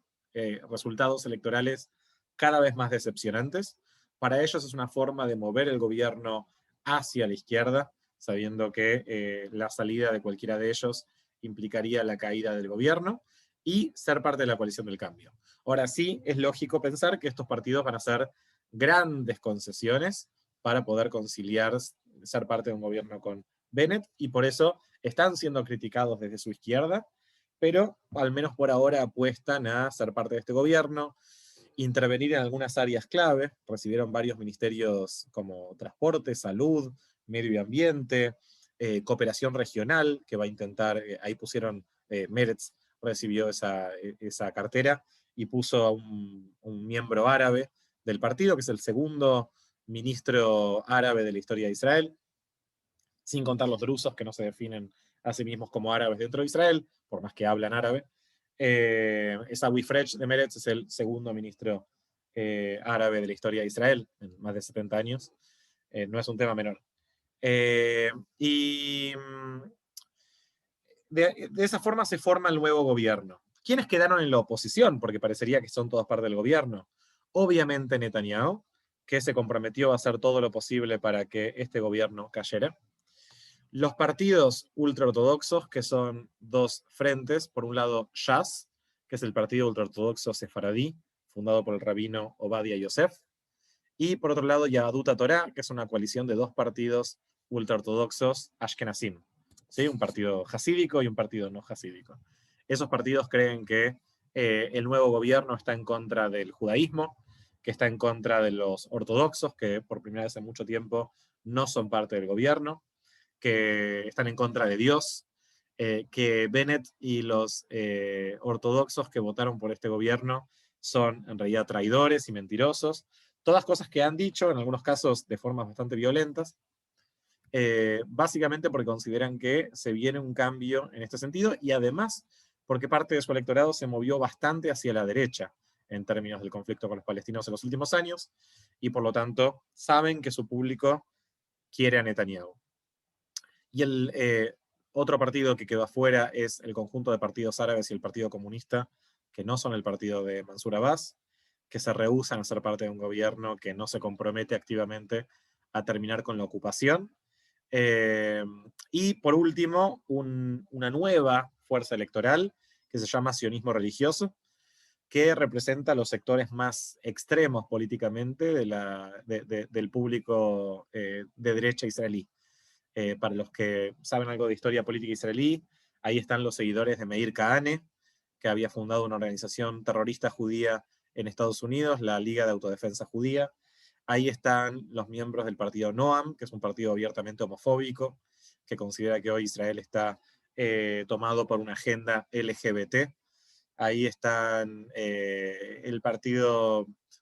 resultados electorales cada vez más decepcionantes. Para ellos es una forma de mover el gobierno hacia la izquierda, sabiendo que la salida de cualquiera de ellos implicaría la caída del gobierno y ser parte de la coalición del cambio. Ahora sí, es lógico pensar que estos partidos van a hacer grandes concesiones para poder conciliar ser parte de un gobierno con Bennett, y por eso están siendo criticados desde su izquierda, pero al menos por ahora apuestan a ser parte de este gobierno, intervenir en algunas áreas clave. Recibieron varios ministerios como transporte, salud, medio ambiente, cooperación regional, que va a intentar, ahí pusieron, Meretz recibió esa cartera y puso a un miembro árabe del partido, que es el segundo ministro árabe de la historia de Israel, sin contar los drusos, que no se definen a sí mismos como árabes dentro de Israel, por más que hablan árabe. Awi Fresh de Meretz es el segundo ministro árabe de la historia de Israel, en más de 70 años. No es un tema menor. Y de esa forma se forma el nuevo gobierno. ¿Quiénes quedaron en la oposición? Porque parecería que son todas parte del gobierno. Obviamente Netanyahu, que se comprometió a hacer todo lo posible para que este gobierno cayera. Los partidos ultraortodoxos, que son dos frentes. Por un lado, Shas, que es el partido ultraortodoxo sefaradí, fundado por el rabino Obadia Yosef. Y por otro lado, Yahadut HaTorah, que es una coalición de dos partidos ultraortodoxos ashkenazim. ¿Sí? Un partido hasídico y un partido no hasídico. Esos partidos creen que el nuevo gobierno está en contra del judaísmo, que está en contra de los ortodoxos, que por primera vez en mucho tiempo no son parte del gobierno, que están en contra de Dios, que Bennett y los ortodoxos que votaron por este gobierno son en realidad traidores y mentirosos. Todas cosas que han dicho, en algunos casos de formas bastante violentas, básicamente porque consideran que se viene un cambio en este sentido, y además porque parte de su electorado se movió bastante hacia la derecha en términos del conflicto con los palestinos en los últimos años, y por lo tanto saben que su público quiere a Netanyahu. Y el otro partido que quedó afuera es el conjunto de partidos árabes y el Partido Comunista, que no son el partido de Mansur Abbas, que se rehúsan a ser parte de un gobierno que no se compromete activamente a terminar con la ocupación. Y por último, una nueva fuerza electoral que se llama sionismo religioso, que representa a los sectores más extremos políticamente del público de derecha israelí. Para los que saben algo de historia política israelí, ahí están los seguidores de Meir Kahane, que había fundado una organización terrorista judía en Estados Unidos, la Liga de Autodefensa Judía. Ahí están los miembros del partido Noam, que es un partido abiertamente homofóbico, que considera que hoy Israel está tomado por una agenda LGBT. Ahí están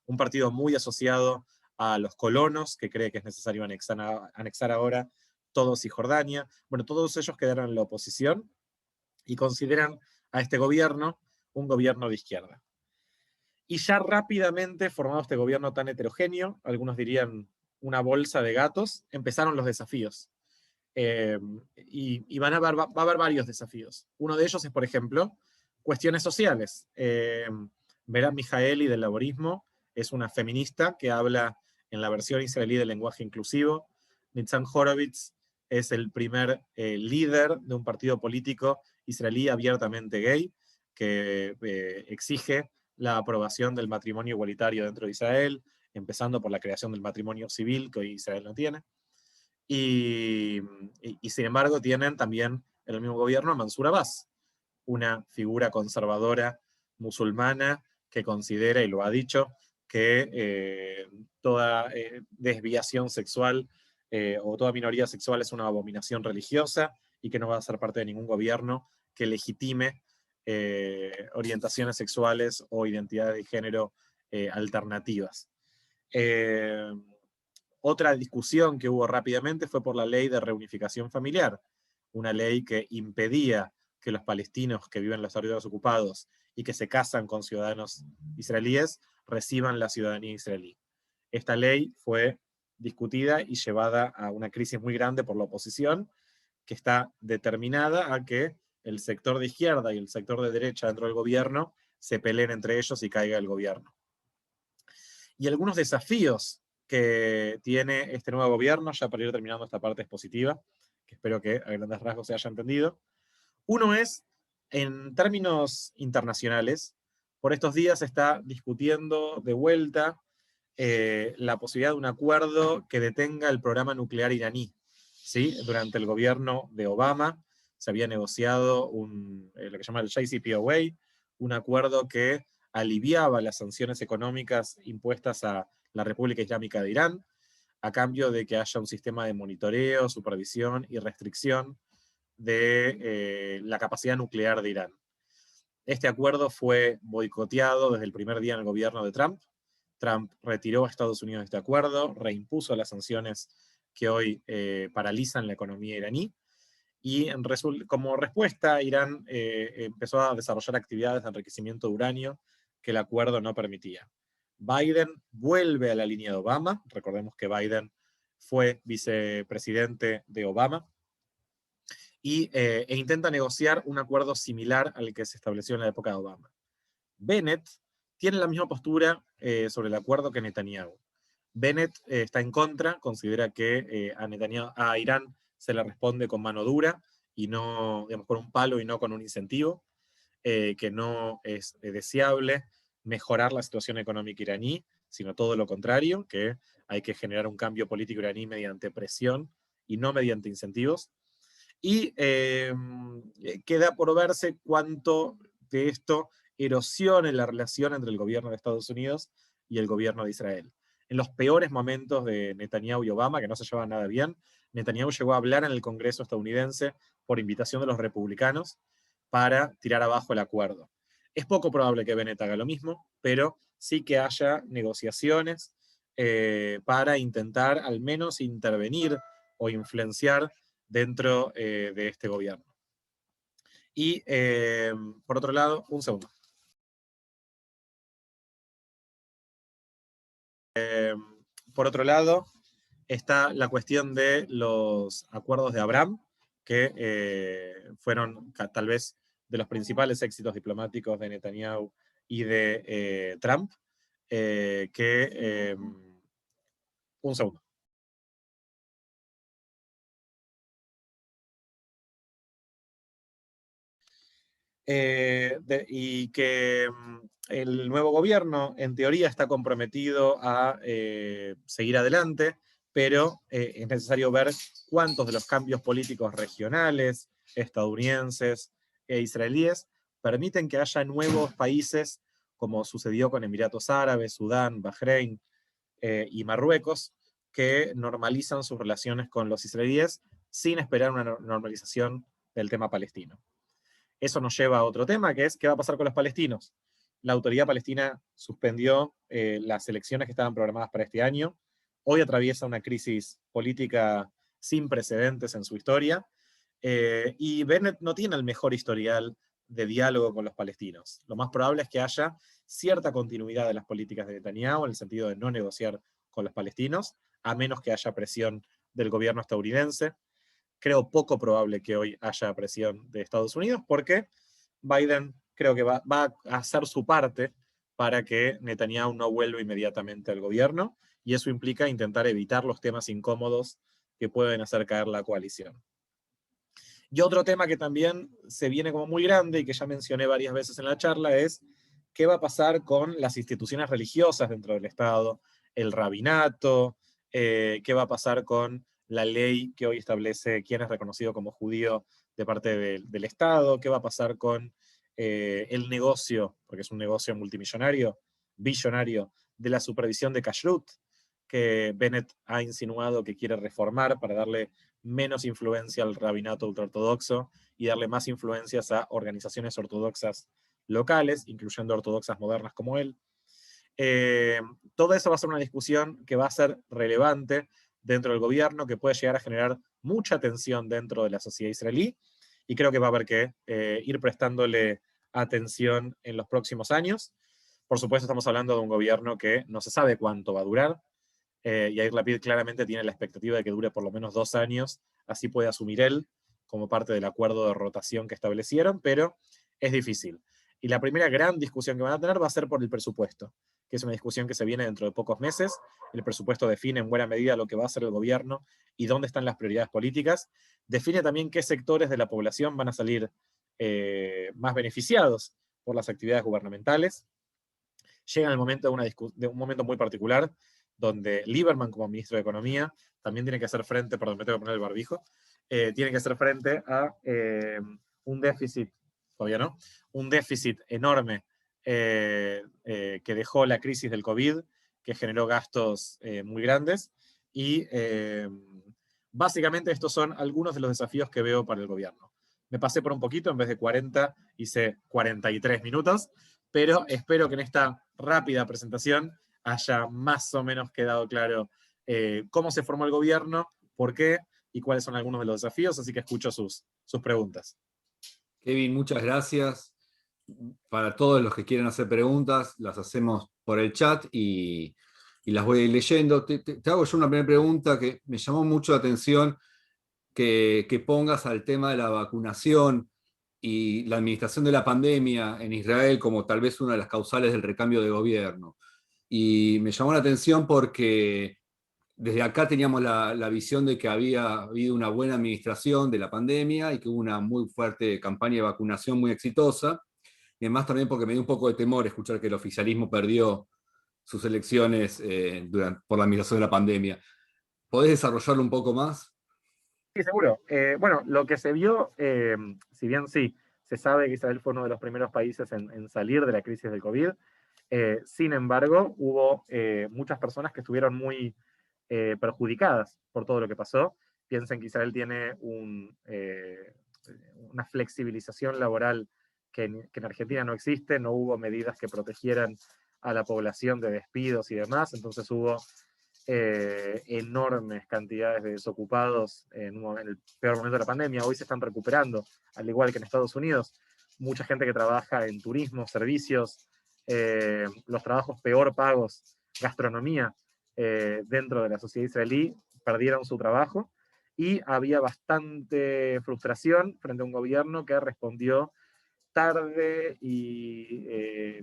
un partido muy asociado a los colonos, que cree que es necesario anexar ahora todo Cisjordania. Bueno, todos ellos quedaron en la oposición y consideran a este gobierno un gobierno de izquierda. Y ya rápidamente, formado este gobierno tan heterogéneo, algunos dirían una bolsa de gatos, empezaron los desafíos. Y va a haber varios desafíos. Uno de ellos es, por ejemplo, cuestiones sociales. Meran Mijaeli del laborismo es una feminista que habla en la versión israelí del lenguaje inclusivo. Nitzan Horowitz es el primer líder de un partido político israelí abiertamente gay, que exige la aprobación del matrimonio igualitario dentro de Israel, empezando por la creación del matrimonio civil, que hoy Israel no tiene. Y sin embargo tienen también en el mismo gobierno a Mansur Abbas, una figura conservadora musulmana que considera, y lo ha dicho, que toda desviación sexual o toda minoría sexual es una abominación religiosa y que no va a ser parte de ningún gobierno que legitime orientaciones sexuales o identidades de género alternativas. Otra discusión que hubo rápidamente fue por la ley de reunificación familiar, una ley que impedía que los palestinos que viven en los territorios ocupados y que se casan con ciudadanos israelíes reciban la ciudadanía israelí. Esta ley fue discutida y llevada a una crisis muy grande por la oposición, que está determinada a que el sector de izquierda y el sector de derecha dentro del gobierno se peleen entre ellos y caiga el gobierno. Y algunos desafíos que tiene este nuevo gobierno, ya para ir terminando esta parte expositiva, que espero que a grandes rasgos se haya entendido. Uno es, en términos internacionales, por estos días se está discutiendo de vuelta la posibilidad de un acuerdo que detenga el programa nuclear iraní. ¿Sí? Durante el gobierno de Obama se había negociado lo que se llama el JCPOA, un acuerdo que aliviaba las sanciones económicas impuestas a la República Islámica de Irán, a cambio de que haya un sistema de monitoreo, supervisión y restricción de la capacidad nuclear de Irán. Este acuerdo fue boicoteado desde el primer día en el gobierno de Trump. Trump retiró a Estados Unidos de este acuerdo, reimpusó las sanciones que hoy paralizan la economía iraní, y como respuesta, Irán empezó a desarrollar actividades de enriquecimiento de uranio que el acuerdo no permitía. Biden vuelve a la línea de Obama, recordemos que Biden fue vicepresidente de Obama, e intenta negociar un acuerdo similar al que se estableció en la época de Obama. Bennett tiene la misma postura sobre el acuerdo que Netanyahu. Bennett está en contra, considera que a Irán se le responde con mano dura y no, digamos, con un palo y no con un incentivo, que no es deseable mejorar la situación económica iraní, sino todo lo contrario, que hay que generar un cambio político iraní mediante presión y no mediante incentivos. Y queda por verse cuánto de esto erosione la relación entre el gobierno de Estados Unidos y el gobierno de Israel. En los peores momentos de Netanyahu y Obama, que no se llevaban nada bien, Netanyahu llegó a hablar en el Congreso estadounidense por invitación de los republicanos para tirar abajo el acuerdo. Es poco probable que Bennett haga lo mismo, pero sí que haya negociaciones para intentar al menos intervenir o influenciar dentro de este gobierno. Y por otro lado, un segundo. Por otro lado, está la cuestión de los acuerdos de Abraham, que fueron tal vez de los principales éxitos diplomáticos de Netanyahu y de Trump, un segundo. Y que el nuevo gobierno, en teoría, está comprometido a seguir adelante, pero es necesario ver cuántos de los cambios políticos regionales, estadounidenses e israelíes permiten que haya nuevos países, como sucedió con Emiratos Árabes, Sudán, Bahrein y Marruecos, que normalizan sus relaciones con los israelíes sin esperar una normalización del tema palestino. Eso nos lleva a otro tema, que es qué va a pasar con los palestinos. La autoridad palestina suspendió las elecciones que estaban programadas para este año. Hoy atraviesa una crisis política sin precedentes en su historia, y Bennett no tiene el mejor historial de diálogo con los palestinos. Lo más probable es que haya cierta continuidad de las políticas de Netanyahu, en el sentido de no negociar con los palestinos, a menos que haya presión del gobierno estadounidense. Creo poco probable que hoy haya presión de Estados Unidos, porque Biden creo que va a hacer su parte para que Netanyahu no vuelva inmediatamente al gobierno, y eso implica intentar evitar los temas incómodos que pueden hacer caer la coalición. Y otro tema que también se viene como muy grande y que ya mencioné varias veces en la charla es qué va a pasar con las instituciones religiosas dentro del Estado, el rabinato, qué va a pasar con la ley que hoy establece quién es reconocido como judío de parte del Estado, qué va a pasar con el negocio, porque es un negocio multimillonario, billonario, de la supervisión de Kashrut, que Bennett ha insinuado que quiere reformar para darle menos influencia al rabinato ultraortodoxo y darle más influencias a organizaciones ortodoxas locales, incluyendo ortodoxas modernas como él. Todo eso va a ser una discusión que va a ser relevante dentro del gobierno que puede llegar a generar mucha tensión dentro de la sociedad israelí, y creo que va a haber que ir prestándole atención en los próximos años. Por supuesto, estamos hablando de un gobierno que no se sabe cuánto va a durar. Yair Lapid claramente tiene la expectativa de que dure por lo menos 2 años, así puede asumir él como parte del acuerdo de rotación que establecieron, pero es difícil. Y la primera gran discusión que van a tener va a ser por el presupuesto, que es una discusión que se viene dentro de pocos meses. El presupuesto define en buena medida lo que va a hacer el gobierno y dónde están las prioridades políticas. Define también qué sectores de la población van a salir más beneficiados por las actividades gubernamentales. Llega el momento de un momento muy particular, donde Lieberman, como ministro de Economía, también tiene que hacer frente, perdón, me tengo que poner el barbijo, tiene que hacer frente a un déficit, todavía no, un déficit enorme que dejó la crisis del COVID, que generó gastos muy grandes, y básicamente estos son algunos de los desafíos que veo para el gobierno. Me pasé por un poquito, en vez de 40, hice 43 minutos, pero espero que en esta rápida presentación haya más o menos quedado claro cómo se formó el gobierno, por qué y cuáles son algunos de los desafíos, así que escucho sus preguntas. Kevin, muchas gracias. Para todos los que quieren hacer preguntas, las hacemos por el chat y las voy a ir leyendo. Te hago yo una primera pregunta que me llamó mucho la atención, que pongas al tema de la vacunación y la administración de la pandemia en Israel como tal vez una de las causales del recambio de gobierno. Y me llamó la atención porque desde acá teníamos la visión de que había habido una buena administración de la pandemia y que hubo una muy fuerte campaña de vacunación muy exitosa. Y además también porque me dio un poco de temor escuchar que el oficialismo perdió sus elecciones por la administración de la pandemia. ¿Podés desarrollarlo un poco más? Sí, seguro. Bueno, lo que se vio, si bien sí, se sabe que Israel fue uno de los primeros países en salir de la crisis del COVID, sin embargo, hubo muchas personas que estuvieron muy perjudicadas por todo lo que pasó. Piensen que Israel tiene una flexibilización laboral que en Argentina no existe, no hubo medidas que protegieran a la población de despidos y demás, entonces hubo enormes cantidades de desocupados en el peor momento de la pandemia. Hoy se están recuperando, al igual que en Estados Unidos. Mucha gente que trabaja en turismo, servicios, los trabajos peor pagos, gastronomía, dentro de la sociedad israelí, perdieron su trabajo y había bastante frustración frente a un gobierno que respondió tarde y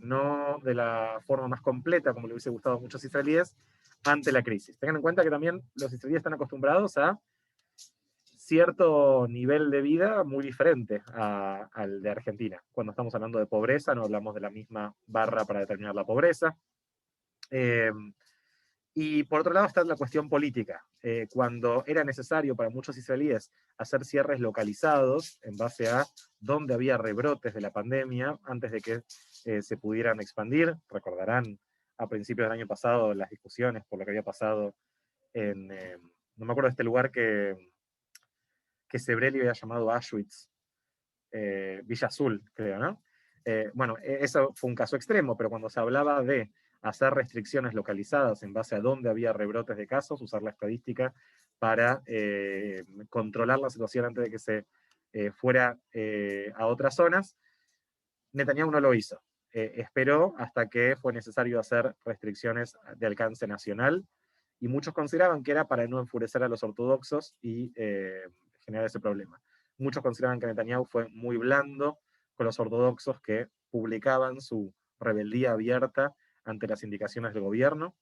no de la forma más completa como le hubiese gustado a muchos israelíes ante la crisis. Tengan en cuenta que también los israelíes están acostumbrados a cierto nivel de vida muy diferente al de Argentina. Cuando estamos hablando de pobreza, no hablamos de la misma barra para determinar la pobreza. Y por otro lado está la cuestión política. Cuando era necesario para muchos israelíes hacer cierres localizados en base a dónde había rebrotes de la pandemia antes de que se pudieran expandir, recordarán a principios del año pasado las discusiones por lo que había pasado en, no me acuerdo de este lugar que Sebrelli había llamado Auschwitz, Villa Azul, creo, ¿no? Bueno, eso fue un caso extremo, pero cuando se hablaba de hacer restricciones localizadas en base a dónde había rebrotes de casos, usar la estadística para controlar la situación antes de que se fuera a otras zonas, Netanyahu no lo hizo. Esperó hasta que fue necesario hacer restricciones de alcance nacional, y muchos consideraban que era para no enfurecer a los ortodoxos y generar ese problema. Muchos consideraban que Netanyahu fue muy blando con los ortodoxos que publicaban su rebeldía abierta ante las indicaciones del gobierno.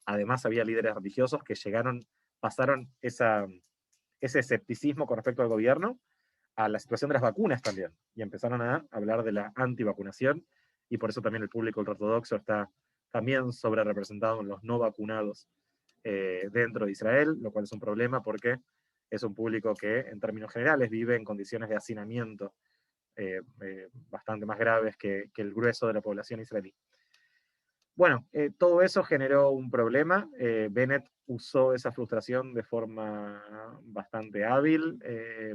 Además, había líderes religiosos que pasaron ese escepticismo con respecto al gobierno a la situación de las vacunas también, y empezaron a hablar de la antivacunación, y por eso también el público ortodoxo está también sobre representado en los no vacunados dentro de Israel, lo cual es un problema porque es un público que en términos generales vive en condiciones de hacinamiento bastante más graves que el grueso de la población israelí. Bueno, todo eso generó un problema. Bennett usó esa frustración de forma bastante hábil,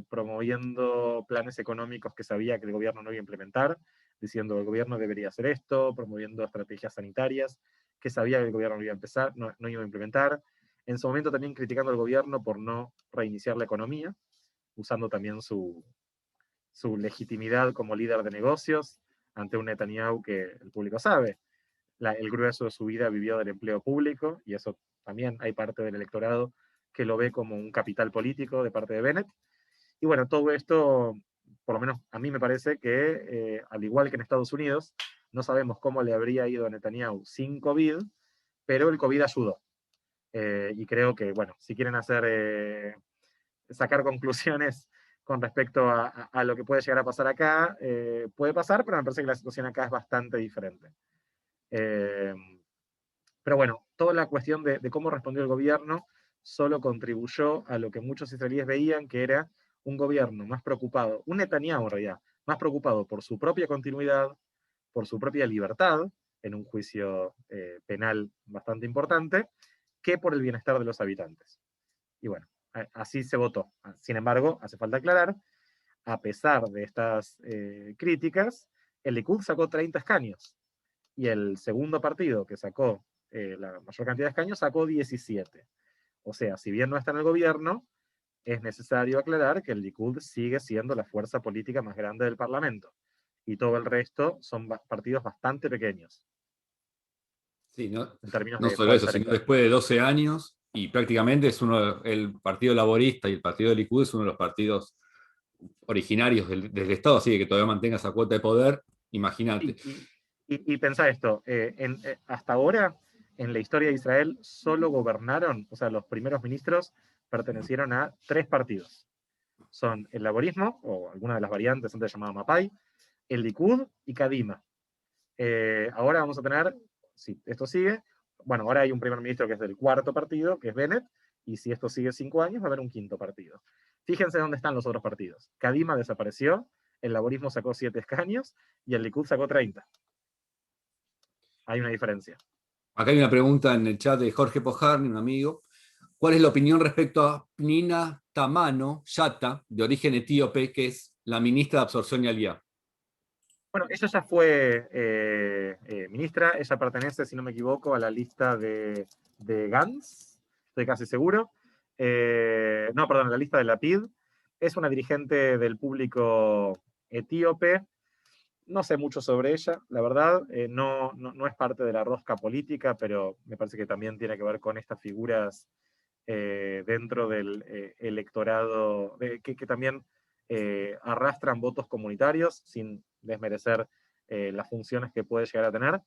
promoviendo planes económicos que sabía que el gobierno no iba a implementar, diciendo que el gobierno debería hacer esto, promoviendo estrategias sanitarias que sabía que el gobierno no iba a iba a implementar, en su momento también criticando al gobierno por no reiniciar la economía, usando también su legitimidad como líder de negocios ante un Netanyahu que el público sabe. El grueso de su vida vivió del empleo público, y eso también hay parte del electorado que lo ve como un capital político de parte de Bennett. Y bueno, todo esto, por lo menos a mí me parece que, al igual que en Estados Unidos, no sabemos cómo le habría ido a Netanyahu sin COVID, pero el COVID ayudó. Y creo que, bueno, si quieren sacar conclusiones con respecto a lo que puede llegar a pasar acá, puede pasar, pero me parece que la situación acá es bastante diferente. Pero bueno, toda la cuestión de cómo respondió el gobierno solo contribuyó a lo que muchos israelíes veían, que era un gobierno más preocupado, un Netanyahu en realidad, más preocupado por su propia continuidad, por su propia libertad, en un juicio penal bastante importante, que por el bienestar de los habitantes. Y bueno, así se votó. Sin embargo, hace falta aclarar, a pesar de estas críticas, el Likud sacó 30 escaños, y el segundo partido que sacó la mayor cantidad de escaños sacó 17. O sea, si bien no está en el gobierno, es necesario aclarar que el Likud sigue siendo la fuerza política más grande del Parlamento, y todo el resto son partidos bastante pequeños. Sí, En términos no de solo eso, fuerza sino electoral. después de 12 años, y prácticamente es el Partido Laborista y el Partido del Likud es uno de los partidos originarios del Estado, así que todavía mantenga esa cuota de poder, imagínate. Y pensá esto, hasta ahora, en la historia de Israel, solo gobernaron, o sea, los primeros ministros pertenecieron a 3 partidos. Son el laborismo, o alguna de las variantes antes llamada Mapai, el Likud y Kadima. Ahora vamos a tener, si esto sigue, bueno, ahora hay un primer ministro que es del 4º partido, que es Bennett, y si esto sigue 5 años, va a haber un 5º partido. Fíjense dónde están los otros partidos. Kadima desapareció, el laborismo sacó 7 escaños y el Likud sacó 30. Hay una diferencia. Acá hay una pregunta en el chat de Jorge Pojarni, un amigo. ¿Cuál es la opinión respecto a Pnina Tamano Yata, de origen etíope, que es la ministra de Absorción y Aliá? Bueno, ella ya fue ministra, ella pertenece, si no me equivoco, a la lista de Gantz, estoy casi seguro. No, perdón, a la lista de Lapid. Es una dirigente del público etíope. No sé mucho sobre ella, la verdad. No es parte de la rosca política, pero me parece que también tiene que ver con estas figuras dentro del electorado, que también arrastran votos comunitarios, sin desmerecer las funciones que puede llegar a tener.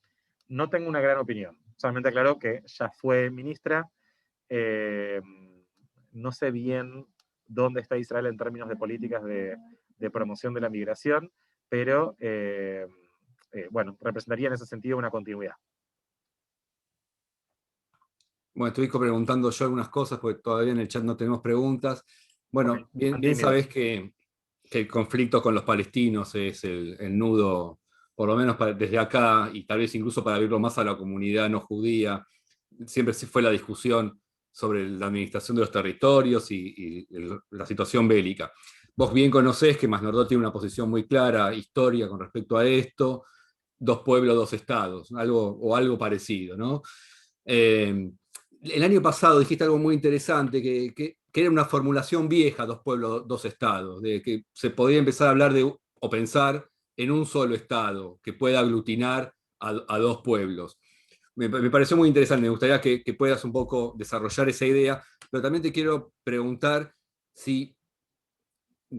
No tengo una gran opinión. Solamente aclaro que ya fue ministra. No sé bien dónde está Israel en términos de políticas de promoción de la migración, pero bueno, representaría en ese sentido una continuidad. Bueno, estoy preguntando yo algunas cosas porque todavía en el chat no tenemos preguntas. Bueno, Okay. bien sabés que el conflicto con los palestinos es el nudo, por lo menos desde acá, y tal vez incluso para abrirlo más a la comunidad no judía. Siempre se fue la discusión sobre la administración de los territorios y la situación bélica. Vos bien conocés que Masnordot tiene una posición muy clara, histórica con respecto a esto, 2 pueblos, 2 estados, algo parecido, ¿no? El año pasado dijiste algo muy interesante, que era una formulación vieja, 2 pueblos, 2 estados, de que se podía empezar a hablar o pensar en un solo estado que pueda aglutinar a 2 pueblos. Me pareció muy interesante, me gustaría que puedas un poco desarrollar esa idea, pero también te quiero preguntar si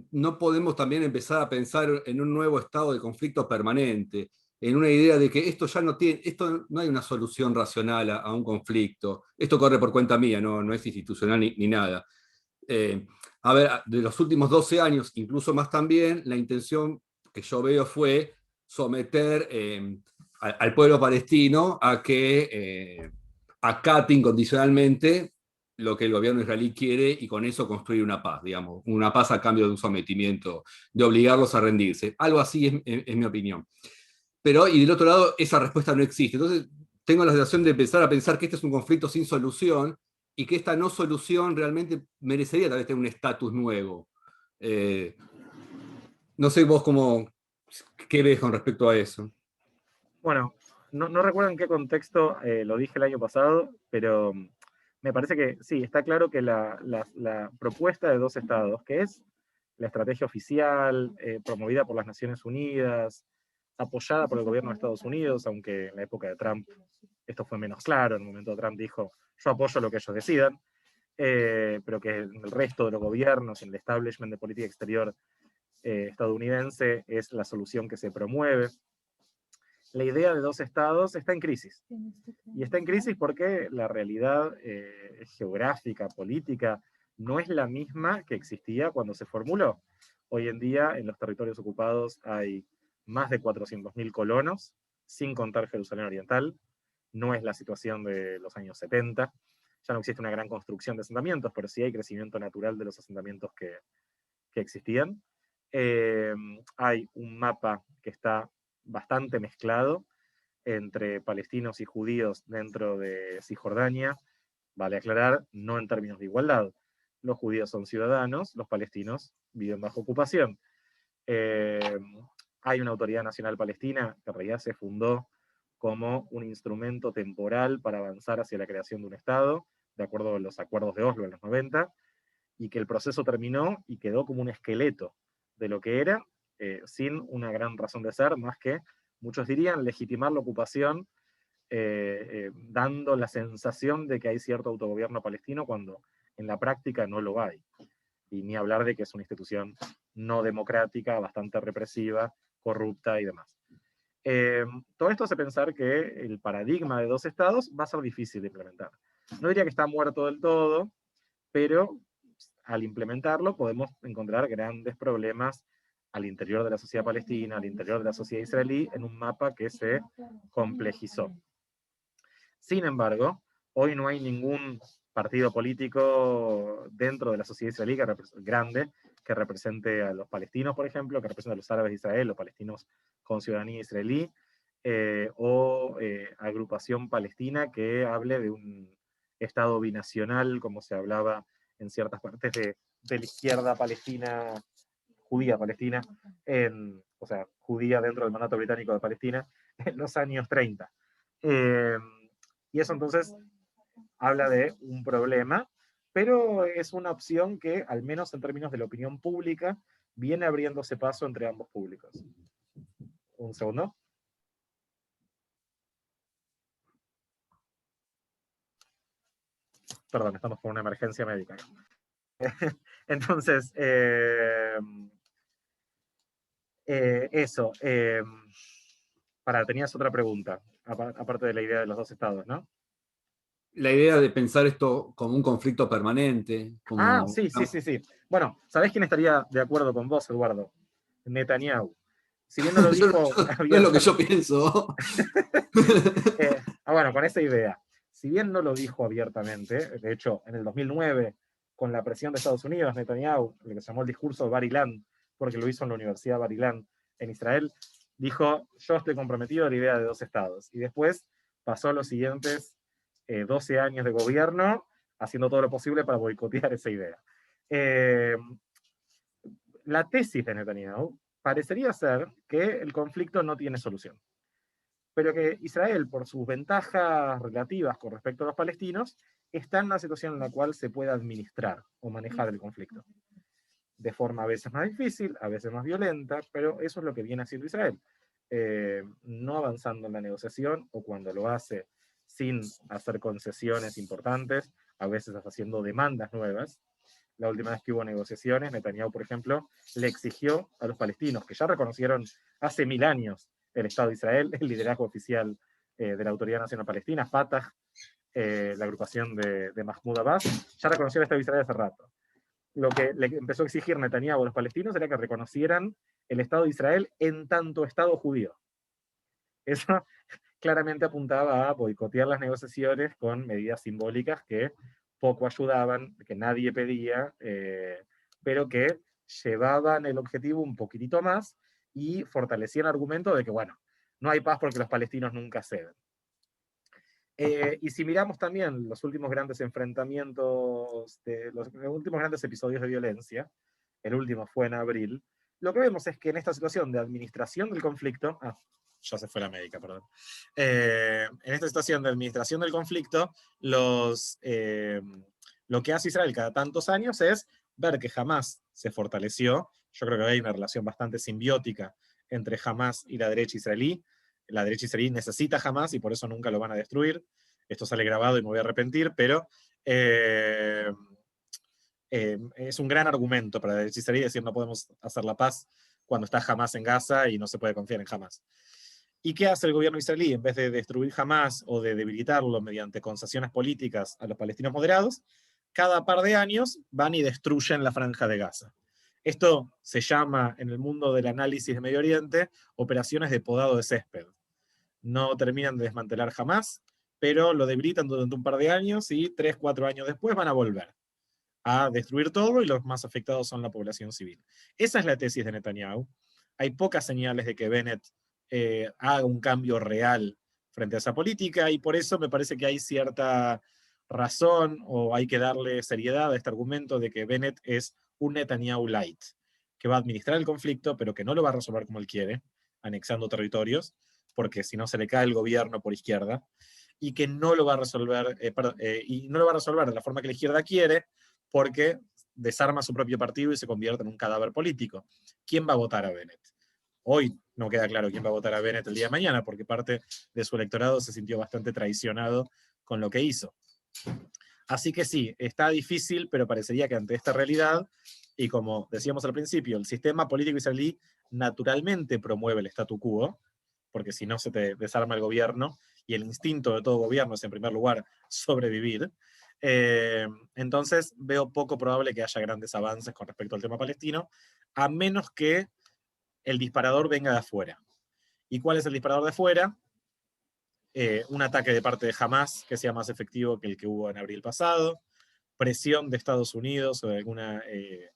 no podemos también empezar a pensar en un nuevo estado de conflicto permanente, en una idea de que esto ya no hay una solución racional a un conflicto. Esto corre por cuenta mía, no es institucional ni nada. A ver, de los últimos 12 años, incluso más también, la intención que yo veo fue someter al pueblo palestino a que acate incondicionalmente lo que el gobierno israelí quiere y con eso construir una paz, digamos, una paz a cambio de un sometimiento, de obligarlos a rendirse. Algo así es mi opinión. Pero, y del otro lado, esa respuesta no existe. Entonces, tengo la sensación de empezar a pensar que este es un conflicto sin solución y que esta no solución realmente merecería tal vez tener un estatus nuevo. No sé vos qué ves con respecto a eso. Bueno, no recuerdo en qué contexto lo dije el año pasado, pero Me parece que sí, está claro que la propuesta de dos estados, que es la estrategia oficial, promovida por las Naciones Unidas, apoyada por el gobierno de Estados Unidos, aunque en la época de Trump esto fue menos claro, en el momento de Trump dijo, yo apoyo lo que ellos decidan, pero que en el resto de los gobiernos, en el establishment de política exterior estadounidense, es la solución que se promueve. La idea de dos estados está en crisis. Y está en crisis porque la realidad geográfica, política, no es la misma que existía cuando se formuló. Hoy en día, en los territorios ocupados hay más de 400.000 colonos, sin contar Jerusalén Oriental. No es la situación de los años 70. Ya no existe una gran construcción de asentamientos, pero sí hay crecimiento natural de los asentamientos que existían. Hay un mapa que está bastante mezclado entre palestinos y judíos dentro de Cisjordania, vale aclarar, no en términos de igualdad. Los judíos son ciudadanos, los palestinos viven bajo ocupación. Hay una autoridad nacional palestina que en realidad se fundó como un instrumento temporal para avanzar hacia la creación de un Estado, de acuerdo a los acuerdos de Oslo en los 90, y que el proceso terminó y quedó como un esqueleto de lo que era, sin una gran razón de ser, más que, muchos dirían, legitimar la ocupación, dando la sensación de que hay cierto autogobierno palestino cuando en la práctica no lo hay. Y ni hablar de que es una institución no democrática, bastante represiva, corrupta y demás. Todo esto hace pensar que el paradigma de dos estados va a ser difícil de implementar. No diría que está muerto del todo, pero al implementarlo podemos encontrar grandes problemas al interior de la sociedad palestina, al interior de la sociedad israelí, en un mapa que se complejizó. Sin embargo, hoy no hay ningún partido político dentro de la sociedad israelí grande que represente a los palestinos, por ejemplo, que represente a los árabes de Israel, los palestinos con ciudadanía israelí, o agrupación palestina que hable de un Estado binacional, como se hablaba en ciertas partes de la izquierda palestina, judía palestina, o sea, judía dentro del mandato británico de Palestina, en los años 30. Y eso entonces habla de un problema, pero es una opción que, al menos en términos de la opinión pública, viene abriéndose paso entre ambos públicos. Un segundo. Perdón, estamos con una emergencia médica. Entonces, eso. Tenías otra pregunta, aparte de la idea de los dos estados, ¿no? La idea de pensar esto como un conflicto permanente. Como, sí. Bueno, ¿sabés quién estaría de acuerdo con vos, Eduardo? Netanyahu. Si bien no lo dijo no es lo que yo pienso. bueno, con esa idea. Si bien no lo dijo abiertamente, de hecho, en el 2009, con la presión de Estados Unidos, Netanyahu, lo que se llamó el discurso de Bar Ilan, porque lo hizo en la Universidad Bar Ilan en Israel, dijo, yo estoy comprometido a la idea de dos estados. Y después pasó los siguientes 12 años de gobierno haciendo todo lo posible para boicotear esa idea. La tesis de Netanyahu parecería ser que el conflicto no tiene solución, pero que Israel, por sus ventajas relativas con respecto a los palestinos, está en una situación en la cual se puede administrar o manejar el conflicto. De forma a veces más difícil, a veces más violenta, pero eso es lo que viene haciendo Israel. No avanzando en la negociación, o cuando lo hace sin hacer concesiones importantes, a veces haciendo demandas nuevas. La última vez que hubo negociaciones, Netanyahu, por ejemplo, le exigió a los palestinos, que ya reconocieron hace 1000 años el Estado de Israel, el liderazgo oficial de la Autoridad Nacional Palestina, Fatah, la agrupación de Mahmoud Abbas, ya reconoció el Estado de Israel hace rato. Lo que le empezó a exigir Netanyahu a los palestinos era que reconocieran el Estado de Israel en tanto Estado judío. Eso claramente apuntaba a boicotear las negociaciones con medidas simbólicas que poco ayudaban, que nadie pedía, pero que llevaban el objetivo un poquitito más y fortalecían el argumento de que, bueno, no hay paz porque los palestinos nunca ceden. Y si miramos también los últimos grandes enfrentamientos, los últimos grandes episodios de violencia, el último fue en abril, lo que vemos es que en esta situación de administración del conflicto, ya se fue la médica, perdón. En esta situación de administración del conflicto, lo que hace Israel cada tantos años es ver que Hamás se fortaleció. Yo creo que hay una relación bastante simbiótica entre Hamás y la derecha israelí. La derecha israelí necesita Hamás y por eso nunca lo van a destruir. Esto sale grabado y me voy a arrepentir, pero es un gran argumento para la derecha israelí decir no podemos hacer la paz cuando está Hamás en Gaza y no se puede confiar en Hamás. ¿Y qué hace el gobierno israelí? En vez de destruir Hamás o de debilitarlo mediante concesiones políticas a los palestinos moderados, cada par de años van y destruyen la franja de Gaza. Esto se llama, en el mundo del análisis de Medio Oriente, operaciones de podado de césped. No terminan de desmantelar Hamás, pero lo debilitan durante un par de años y 3, 4 años después van a volver a destruir todo y los más afectados son la población civil. Esa es la tesis de Netanyahu. Hay pocas señales de que Bennett haga un cambio real frente a esa política y por eso me parece que hay cierta razón o hay que darle seriedad a este argumento de que Bennett es un Netanyahu light, que va a administrar el conflicto pero que no lo va a resolver como él quiere, anexando territorios, porque si no se le cae el gobierno por izquierda, y que no lo va a resolver, y no lo va a resolver de la forma que la izquierda quiere, porque desarma su propio partido y se convierte en un cadáver político. ¿Quién va a votar a Bennett? Hoy no queda claro quién va a votar a Bennett el día de mañana, porque parte de su electorado se sintió bastante traicionado con lo que hizo. Así que sí, está difícil, pero parecería que ante esta realidad, y como decíamos al principio, el sistema político israelí naturalmente promueve el statu quo, porque si no se te desarma el gobierno, y el instinto de todo gobierno es en primer lugar sobrevivir. Entonces veo poco probable que haya grandes avances con respecto al tema palestino, a menos que el disparador venga de afuera. ¿Y cuál es el disparador de afuera? Un ataque de parte de Hamás que sea más efectivo que el que hubo en abril pasado, presión de Estados Unidos o de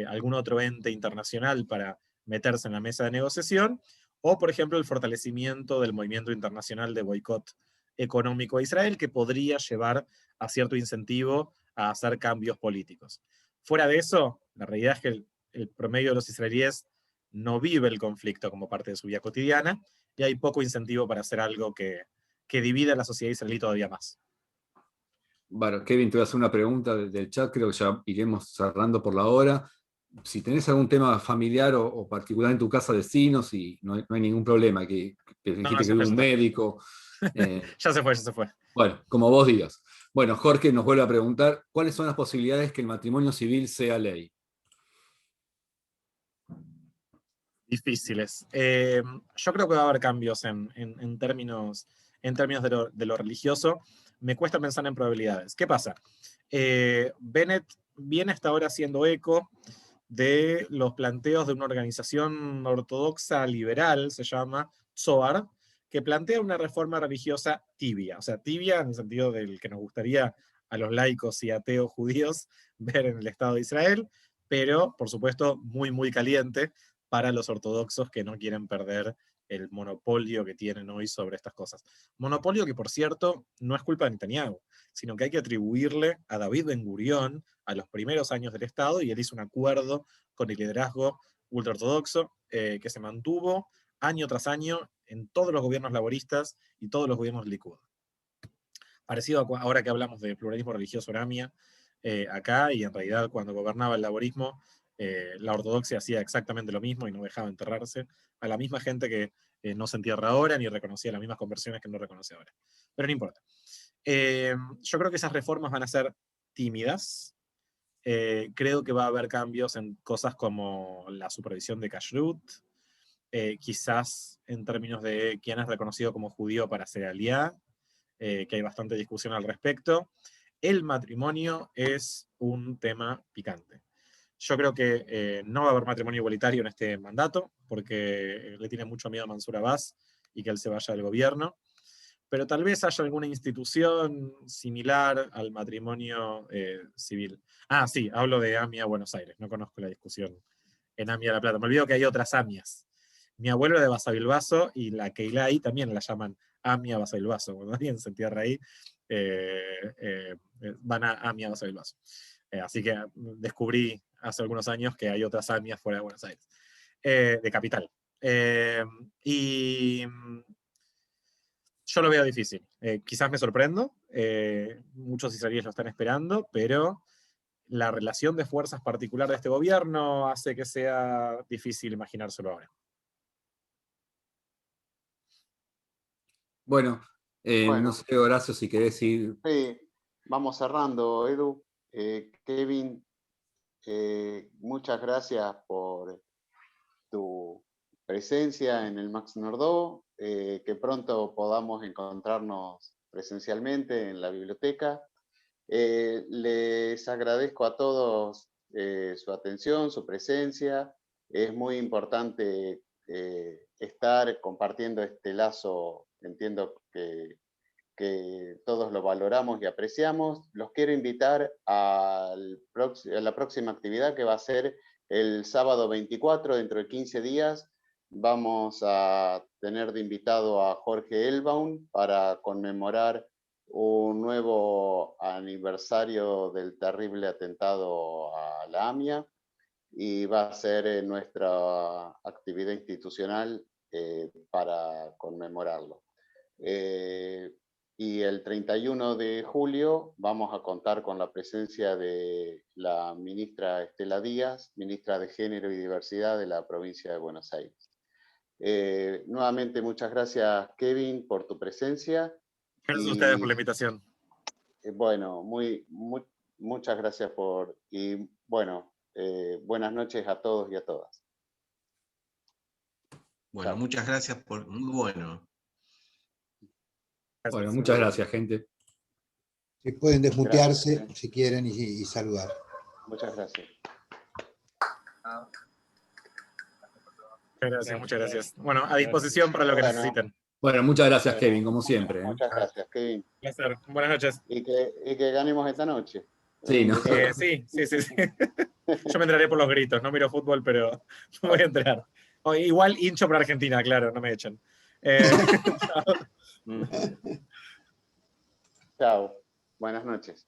algún otro ente internacional para meterse en la mesa de negociación, o por ejemplo el fortalecimiento del movimiento internacional de boicot económico a Israel, que podría llevar a cierto incentivo a hacer cambios políticos. Fuera de eso, la realidad es que el promedio de los israelíes no vive el conflicto como parte de su vida cotidiana, y hay poco incentivo para hacer algo que divida a la sociedad israelí todavía más. Bueno, Kevin, te voy a hacer una pregunta del chat, creo que ya iremos cerrando por la hora. Si tenés algún tema familiar o particular en tu casa, vecinos, y no hay ningún problema, que dijiste que hubo un médico. Ya se fue. Bueno, como vos digas. Bueno, Jorge nos vuelve a preguntar, ¿cuáles son las posibilidades que el matrimonio civil sea ley? Difíciles. Yo creo que va a haber cambios en términos de lo religioso. Me cuesta pensar en probabilidades. ¿Qué pasa? Bennett viene hasta ahora haciendo eco de los planteos de una organización ortodoxa liberal, se llama Zohar, que plantea una reforma religiosa tibia. O sea, tibia en el sentido del que nos gustaría a los laicos y ateos judíos ver en el Estado de Israel, pero por supuesto muy, muy caliente para los ortodoxos que no quieren perder el monopolio que tienen hoy sobre estas cosas. Monopolio que, por cierto, no es culpa de Netanyahu, sino que hay que atribuirle a David Ben-Gurión a los primeros años del Estado, y él hizo un acuerdo con el liderazgo ultraortodoxo que se mantuvo año tras año en todos los gobiernos laboristas y todos los gobiernos Likud. Parecido a ahora que hablamos de pluralismo religioso en AMIA, acá, y en realidad cuando gobernaba el laborismo, la ortodoxia hacía exactamente lo mismo y no dejaba enterrarse a la misma gente que no se entierra ahora ni reconocía las mismas conversiones que no reconoce ahora. Pero no importa. Yo creo que esas reformas van a ser tímidas. Creo que va a haber cambios en cosas como la supervisión de Kashrut, quizás en términos de quién es reconocido como judío para ser aliá, que hay bastante discusión al respecto. El matrimonio es un tema picante. Yo creo que no va a haber matrimonio igualitario en este mandato, porque le tiene mucho miedo a Mansur Abbas y que él se vaya del gobierno, pero tal vez haya alguna institución similar al matrimonio civil. Ah, sí, hablo de AMIA Buenos Aires, no conozco la discusión en AMIA La Plata. Me olvido que hay otras AMIAs. Mi abuelo era de Basavilbaso y la Keilah ahí también la llaman AMIA Basavilbaso. Cuando alguien se entierra ahí, van a AMIA Basavilbaso. Así que descubrí hace algunos años que hay otras AMIAs fuera de Buenos Aires, de capital. Y yo lo veo difícil. Quizás me sorprendo, muchos israelíes lo están esperando, pero la relación de fuerzas particular de este gobierno hace que sea difícil imaginárselo ahora. Bueno, Bueno. no sé, Horacio, si querés ir. Sí, vamos cerrando, Edu. Kevin, muchas gracias por tu presencia en el Max Nordó, que pronto podamos encontrarnos presencialmente en la biblioteca. Les agradezco a todos su atención, su presencia. Es muy importante estar compartiendo este lazo. Entiendo que todos lo valoramos y apreciamos. Los quiero invitar a la próxima actividad, que va a ser el sábado 24, dentro de 15 días. Vamos a tener de invitado a Jorge Elbaum para conmemorar un nuevo aniversario del terrible atentado a la AMIA, y va a ser nuestra actividad institucional para conmemorarlo. Y el 31 de julio vamos a contar con la presencia de la ministra Estela Díaz, ministra de Género y Diversidad de la provincia de Buenos Aires. Nuevamente, muchas gracias, Kevin, por tu presencia. Gracias a ustedes por la invitación. Bueno, muchas gracias y bueno, buenas noches a todos y a todas. Bueno, Chao. muchas gracias por muy bueno. Bueno, muchas gracias, gente. Si pueden desmutearse, Gracias. si quieren, y saludar. Muchas gracias. Muchas gracias. Bueno, a disposición para lo que Bueno. necesiten. Bueno, muchas gracias, Kevin, como siempre. Muchas gracias, Kevin. Un placer. Buenas noches. Y que ganemos esta noche. Sí, ¿no? Sí. Yo me entraré por los gritos. No miro fútbol, pero me voy a entrar. Igual hincho para Argentina, claro, no me echen. Chao. Buenas noches.